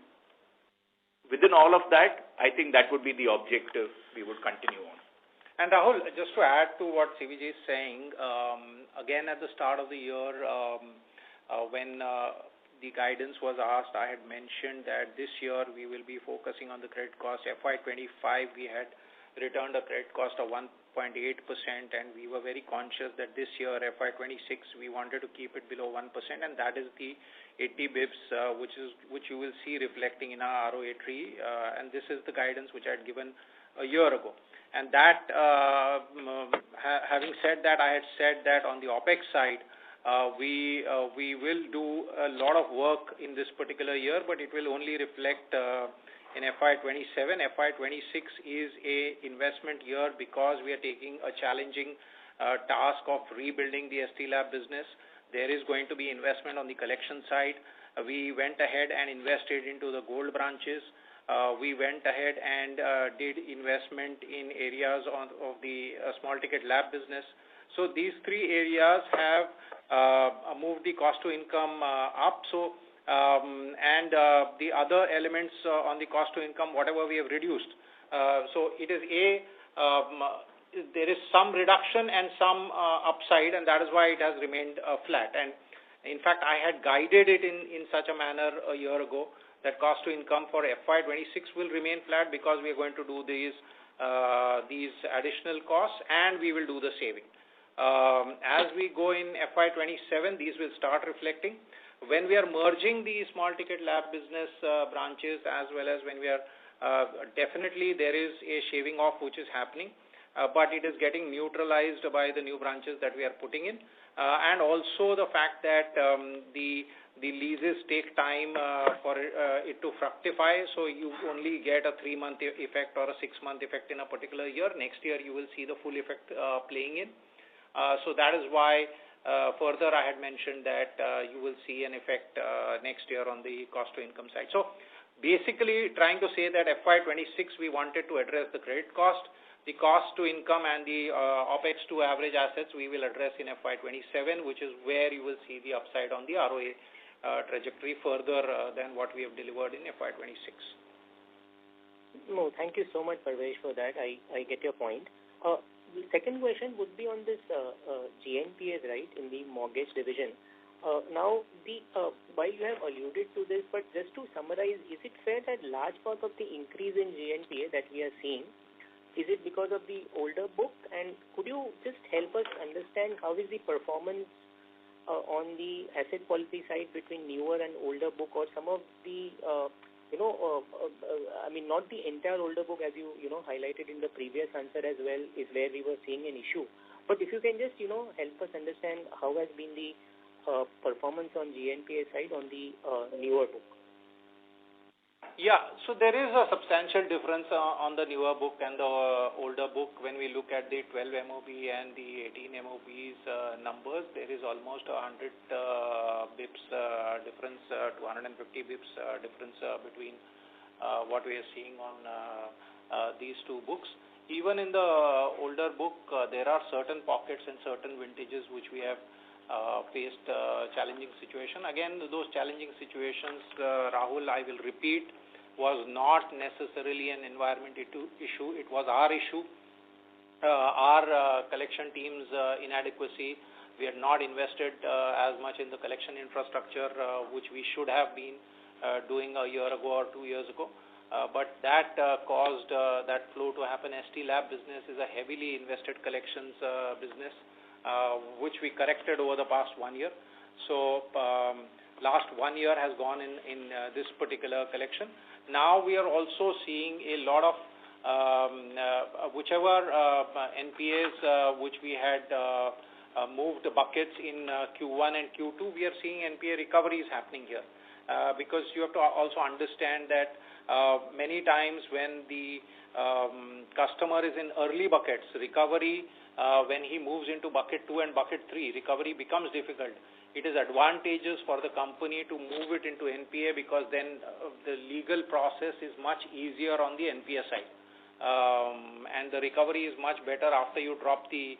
Within all of that, I think that would be the objective we would continue on. And Rahul, just to add to what CVJ is saying, again at the start of the year, when the guidance was asked, I had mentioned that this year we will be focusing on the credit cost. FY25 we had returned a credit cost of 1.8%, and we were very conscious that this year, FY26, we wanted to keep it below 1%, and that is the 80 bips, which you will see reflecting in our ROA tree, and this is the guidance which I had given a year ago. And that, having said that, I had said that on the OPEX side, we will do a lot of work in this particular year, but it will only reflect in FY27. FY26 is a investment year because we are taking a challenging task of rebuilding the ST Lab business. There is going to be investment on the collection side. We went ahead and invested into the gold branches. We went ahead and did investment in areas of the small ticket lab business. So these three areas have moved the cost to income up. So and the other elements on the cost to income, whatever we have reduced. So it is there is some reduction and some upside, and that is why it has remained flat. And in fact, I had guided it in such a manner a year ago that cost to income for FY26 will remain flat because we are going to do these additional costs and we will do the saving. As we go in FY27, these will start reflecting. When we are merging the small ticket lab business branches, as well as when we are definitely there is a shaving off which is happening, but it is getting neutralized by the new branches that we are putting in, and also the fact that the leases take time for it to fructify, so you only get a 3-month effect or a 6-month effect in a particular year. Next year you will see the full effect playing in. So that is why further I had mentioned that you will see an effect next year on the cost to income side. So basically trying to say that FY26 we wanted to address the credit cost, the cost to income and the OPEX to average assets we will address in FY27, which is where you will see the upside on the ROA trajectory further than what we have delivered in FY26. No, thank you so much, Parvesh, for that. I get your point. The second question would be on this GNPAs, right, in the mortgage division. Now, while you have alluded to this, but just to summarize, is it fair that large part of the increase in GNPA that we are seeing, is it because of the older book? And could you just help us understand how is the performance on the asset quality side between newer and older book, or some of the I mean, not the entire older book, as you highlighted in the previous answer as well, is where we were seeing an issue. But if you can just, help us understand how has been the performance on GNPA side on the newer book. Yeah, so there is a substantial difference on the newer book and the older book. When we look at the 12 MOB and the 18 MOBs numbers, there is almost 100 bips difference, 250 bips difference between what we are seeing on these two books. Even in the older book, there are certain pockets and certain vintages which we have faced challenging situation. Again, those challenging situations, Rahul, I will repeat, was not necessarily an environment issue. It was our issue, our collection team's inadequacy. We had not invested as much in the collection infrastructure, which we should have been doing a year ago or 2 years ago. But that caused that flow to happen. ST Lab business is a heavily invested collections business, which we corrected over the past 1 year. So last 1 year has gone in this particular collection. Now we are also seeing a lot of whichever NPAs which we had moved buckets in Q1 and Q2, we are seeing NPA recoveries happening here. Because you have to also understand that many times when the customer is in early buckets, recovery, when he moves into bucket 2 and bucket 3, recovery becomes difficult. It is advantageous for the company to move it into NPA because then the legal process is much easier on the NPA side. And the recovery is much better after you drop the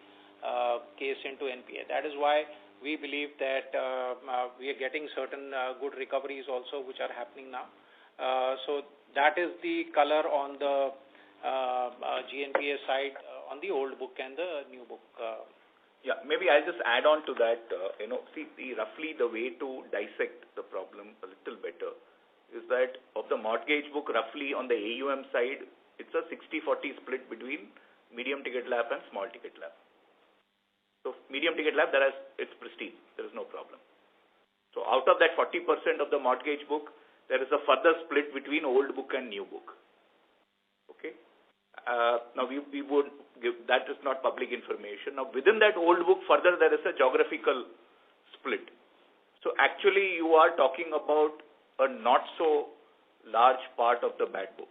case into NPA. That is why we believe that we are getting certain good recoveries also which are happening now. So that is the color on the GNPA side on the old book and the new book. Yeah, maybe I'll just add on to that. Roughly the way to dissect the problem a little better is that of the mortgage book, roughly on the AUM side, it's a 60-40 split between medium ticket LAP and small ticket LAP. So medium ticket LAP, it's pristine. There is no problem. So out of that 40% of the mortgage book, there is a further split between old book and new book. Okay. Now we would give, that is not public information. Now within that old book, further there is a geographical split. So actually you are talking about a not so large part of the bad book.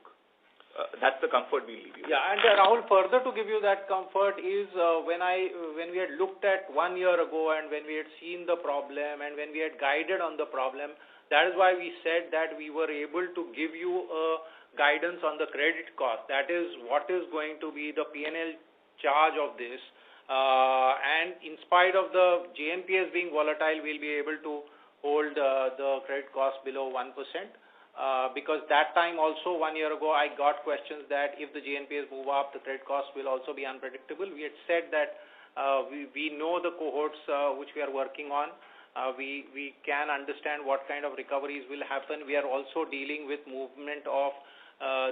That's the comfort we leave you. Yeah, and Rahul, further to give you that comfort is when we had looked at 1 year ago and when we had seen the problem and when we had guided on the problem, that is why we said that we were able to give you a guidance on the credit cost. That is what is going to be the P&L charge of this. And in spite of the GNPS being volatile, we'll be able to hold the credit cost below 1%. Because that time also 1 year ago I got questions that if the GNPs move up, the credit cost will also be unpredictable. We had said that we know the cohorts which we are working on. We can understand what kind of recoveries will happen. We are also dealing with movement of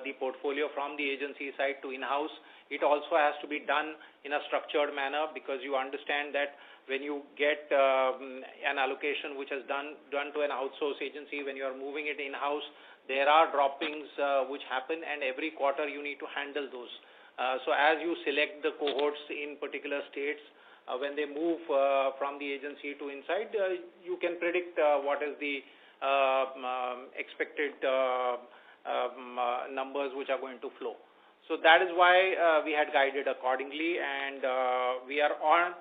the portfolio from the agency side to in-house. It also has to be done in a structured manner because you understand that when you get an allocation which is done to an outsource agency, when you are moving it in-house, there are droppings which happen, and every quarter you need to handle those. So as you select the cohorts in particular states, when they move from the agency to inside, you can predict what is the expected numbers which are going to flow. So that is why we had guided accordingly, and we are on.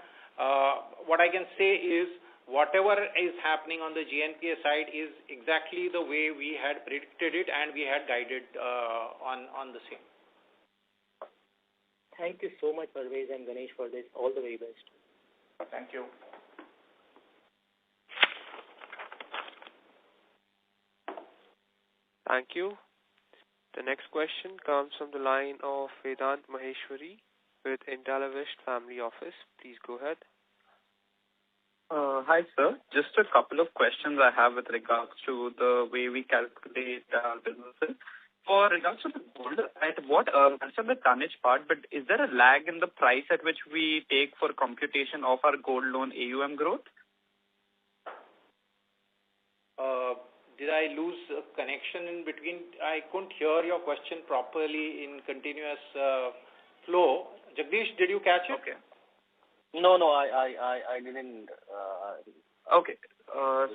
What I can say is whatever is happening on the GNPA side is exactly the way we had predicted it and we had guided on the same. Thank you so much, Parvez and Ganesh, for this. All the very best. Thank you. Thank you. The next question comes from the line of Vedant Maheshwari with Intellavest Family Office. Please go ahead. Hi, sir. Just a couple of questions I have with regards to the way we calculate businesses. For regards to the gold, at what, answer the tonnage part, but is there a lag in the price at which we take for computation of our gold loan AUM growth? Did I lose a connection in between? I couldn't hear your question properly in continuous flow. Jagdish, did you catch it? Okay. No, I didn't. Okay.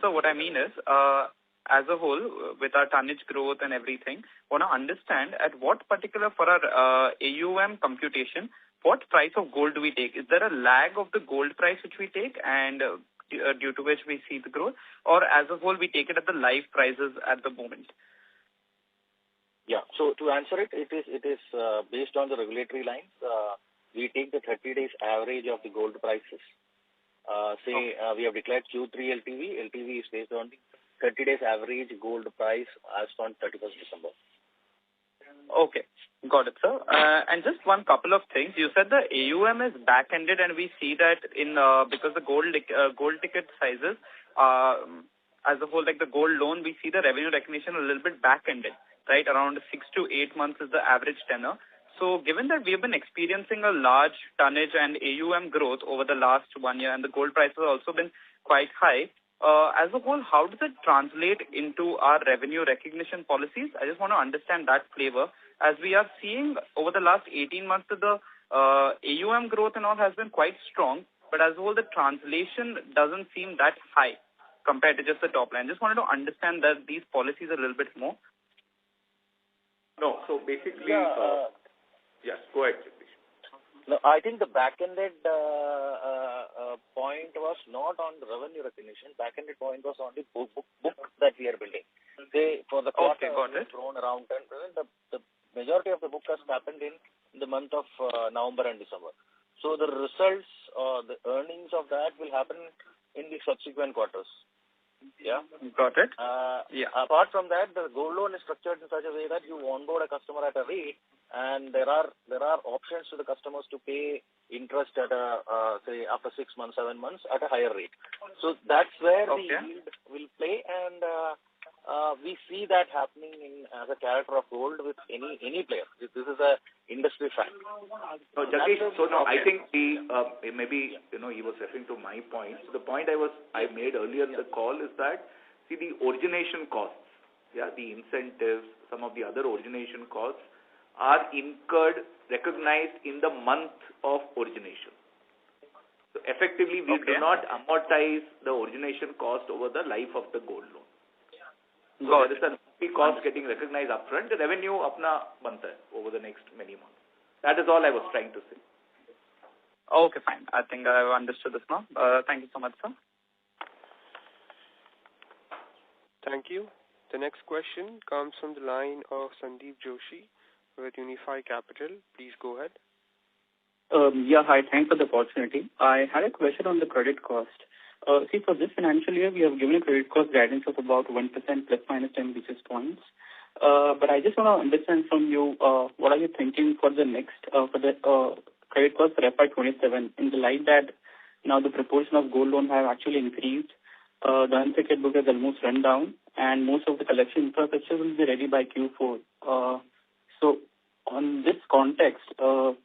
So what I mean is, as a whole, with our tonnage growth and everything, want to understand at what particular for our AUM computation, what price of gold do we take? Is there a lag of the gold price which we take and due to which we see the growth, or as a whole we take it at the live prices at the moment? Yeah. So to answer it, it is based on the regulatory lines. We take the 30 days average of the gold prices. We have declared Q3 LTV. LTV is based on the 30 days average gold price as on 31st December. Okay. Got it, sir. And just one couple of things. You said the AUM is back-ended, and we see that in because the gold ticket sizes, as a whole, like the gold loan, we see the revenue recognition a little bit back-ended, right? Around 6 to 8 months is the average tenor. So given that we have been experiencing a large tonnage and AUM growth over the last 1 year, and the gold prices have also been quite high, as a whole, how does it translate into our revenue recognition policies? I just want to understand that flavor. As we are seeing over the last 18 months, the AUM growth and all has been quite strong, but as a whole, the translation doesn't seem that high compared to just the top line. Just wanted to understand that these policies a little bit more. No, so basically, yes, go ahead, Jagdish. No, I think the back-ended point was not on the revenue recognition. Back-ended point was on the book that we are building. For the quarter, we've grown around 10%. The majority of the book has happened in the month of November and December. So the results or the earnings of that will happen in the subsequent quarters. Yeah. Got it. Apart from that, the gold loan is structured in such a way that you onboard a customer at a rate, and there are options to the customers to pay interest at say after 6 months, 7 months at a higher rate. So that's where the yield will play, and we see that happening as a character of gold with any player. This is a industry fact. So Jagdish, I think maybe he was referring to my point. So the point I made earlier in the call is that the origination costs, the incentives, some of the other origination costs are recognized in the month of origination. So effectively, we do not amortize the origination cost over the life of the gold loan. So there is a monthly cost getting recognized upfront. The revenue apna banta hai over the next many months. That is all I was trying to say. Okay, fine. I think I have understood this now. Thank you so much, sir. Thank you. The next question comes from the line of Sandeep Joshi with Unifi Capital. Please go ahead. Hi. Thanks for the opportunity. I had a question on the credit cost. For this financial year, we have given a credit cost guidance of about 1% plus minus 10 basis points. But I just want to understand from you, what are you thinking for the next, for the credit cost for FY27 in the light that now the proportion of gold loan have actually increased, the unsecured book has almost run down, and most of the collection infrastructure will be ready by Q4. So on this context, do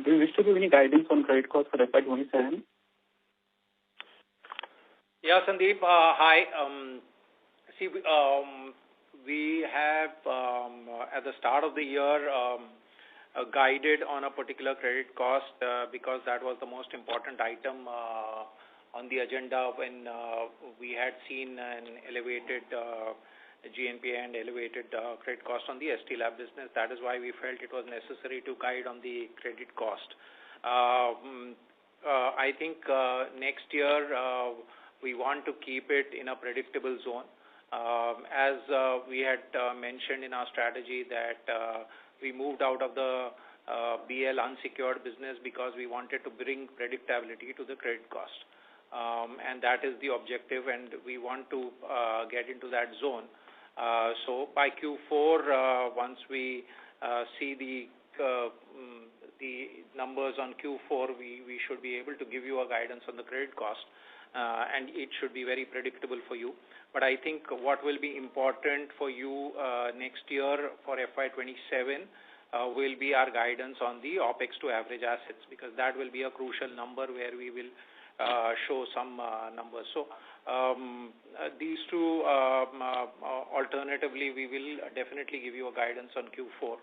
you wish to give any guidance on credit cost for FY27? Yeah, Sandeep. Hi. We have at the start of the year guided on a particular credit cost because that was the most important item on the agenda when we had seen an elevated GNPA and elevated credit cost on the ST Lab business. That is why we felt it was necessary to guide on the credit cost. I think next year we want to keep it in a predictable zone. As we had mentioned in our strategy that we moved out of the BL unsecured business because we wanted to bring predictability to the credit cost. And that is the objective, and we want to get into that zone. So by Q4, once we see the numbers on Q4, we should be able to give you a guidance on the credit cost. And it should be very predictable for you. But I think what will be important for you next year for FY27 will be our guidance on the OPEX to average assets, because that will be a crucial number where we will show some numbers. So these two, alternatively, we will definitely give you a guidance on Q4.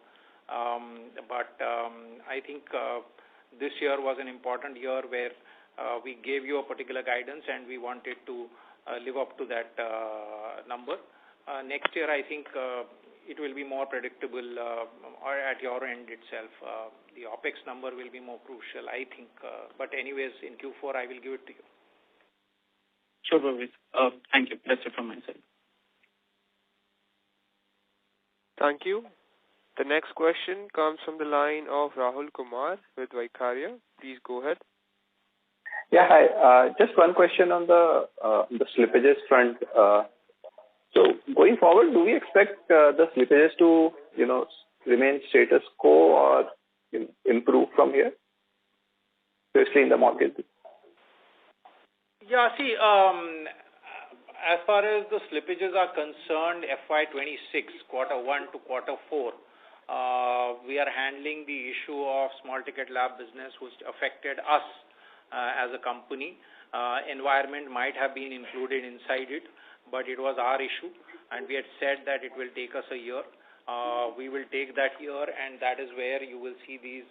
But I think this year was an important year where we gave you a particular guidance and we wanted to live up to that number. Next year, I think it will be more predictable or at your end itself. The OPEX number will be more crucial, I think. But anyways, in Q4, I will give it to you. Sure, Bhavesh. Thank you. That's it from my side. Thank you. The next question comes from the line of Rahul Kumar with Vaikarya. Please go ahead. Yeah, hi. Just one question on the slippages front. So going forward, do we expect the slippages to, remain status quo or improve from here, especially in the mortgage? Yeah, see, as far as the slippages are concerned, FY26, quarter 1 to quarter 4, we are handling the issue of small ticket lab business which affected us as a company. Environment might have been included inside it, but it was our issue, and we had said that it will take us a year. We will take that year, and that is where you will see these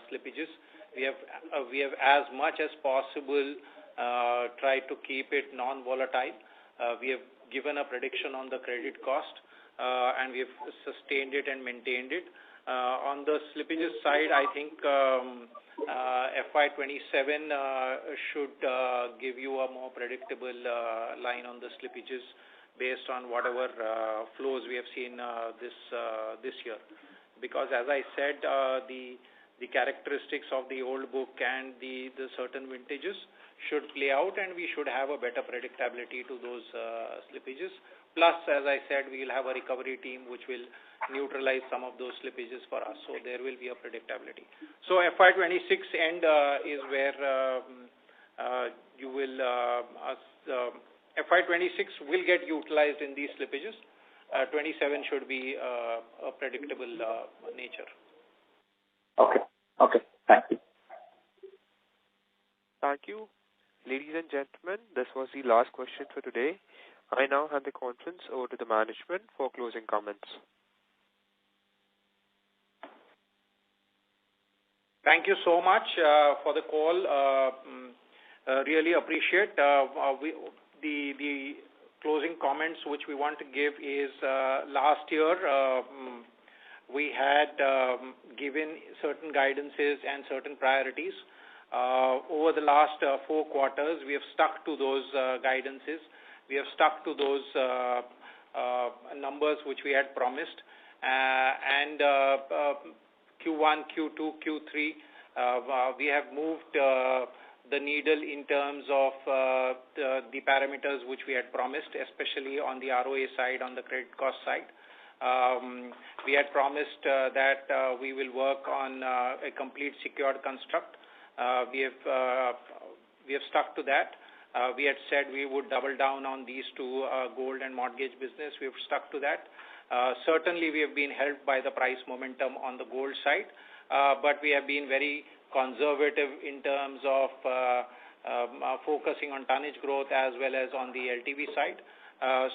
slippages. We have as much as possible tried to keep it non-volatile. We have given a prediction on the credit cost, and we have sustained it and maintained it. On the slippages side, I think FY27 should give you a more predictable line on the slippages based on whatever flows we have seen this year. Because as I said, the characteristics of the old book and the certain vintages should play out, and we should have a better predictability to those slippages. Plus, as I said, we will have a recovery team which will neutralize some of those slippages for us. So there will be a predictability. So FY26 end is where you will FY26 will get utilized in these slippages. 27 should be a predictable nature. Okay. Thank you. Thank you. Ladies and gentlemen, this was the last question for today. I now hand the conference over to the management for closing comments. Thank you so much for the call. Really appreciate the closing comments which we want to give is last year we had given certain guidances and certain priorities. Over the last 4 quarters, we have stuck to those guidances. We have stuck to those numbers which we had promised. And Q1, Q2, Q3, we have moved the needle in terms of the parameters which we had promised, especially on the ROA side, on the credit cost side. We had promised that we will work on a complete secured construct. We have stuck to that. We had said we would double down on these two gold and mortgage business. We have stuck to that. Certainly, we have been helped by the price momentum on the gold side, but we have been very conservative in terms of focusing on tonnage growth as well as on the LTV side.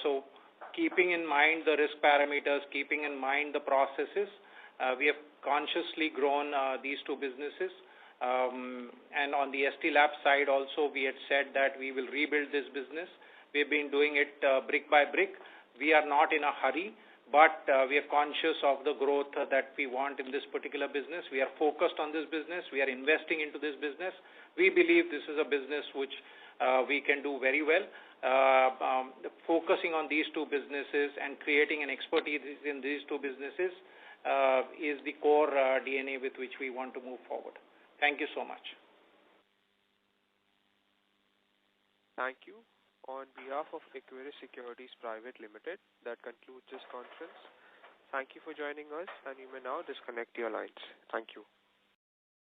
So keeping in mind the risk parameters, keeping in mind the processes, we have consciously grown these two businesses. And on the ST Lab side also, we had said that we will rebuild this business. We have been doing it brick by brick. We are not in a hurry, but we are conscious of the growth that we want in this particular business. We are focused on this business. We are investing into this business. We believe this is a business which we can do very well. Focusing on these two businesses and creating an expertise in these two businesses is the core DNA with which we want to move forward. Thank you so much. Thank you. On behalf of Equirus Securities Private Limited, that concludes this conference. Thank you for joining us, and you may now disconnect your lines. Thank you.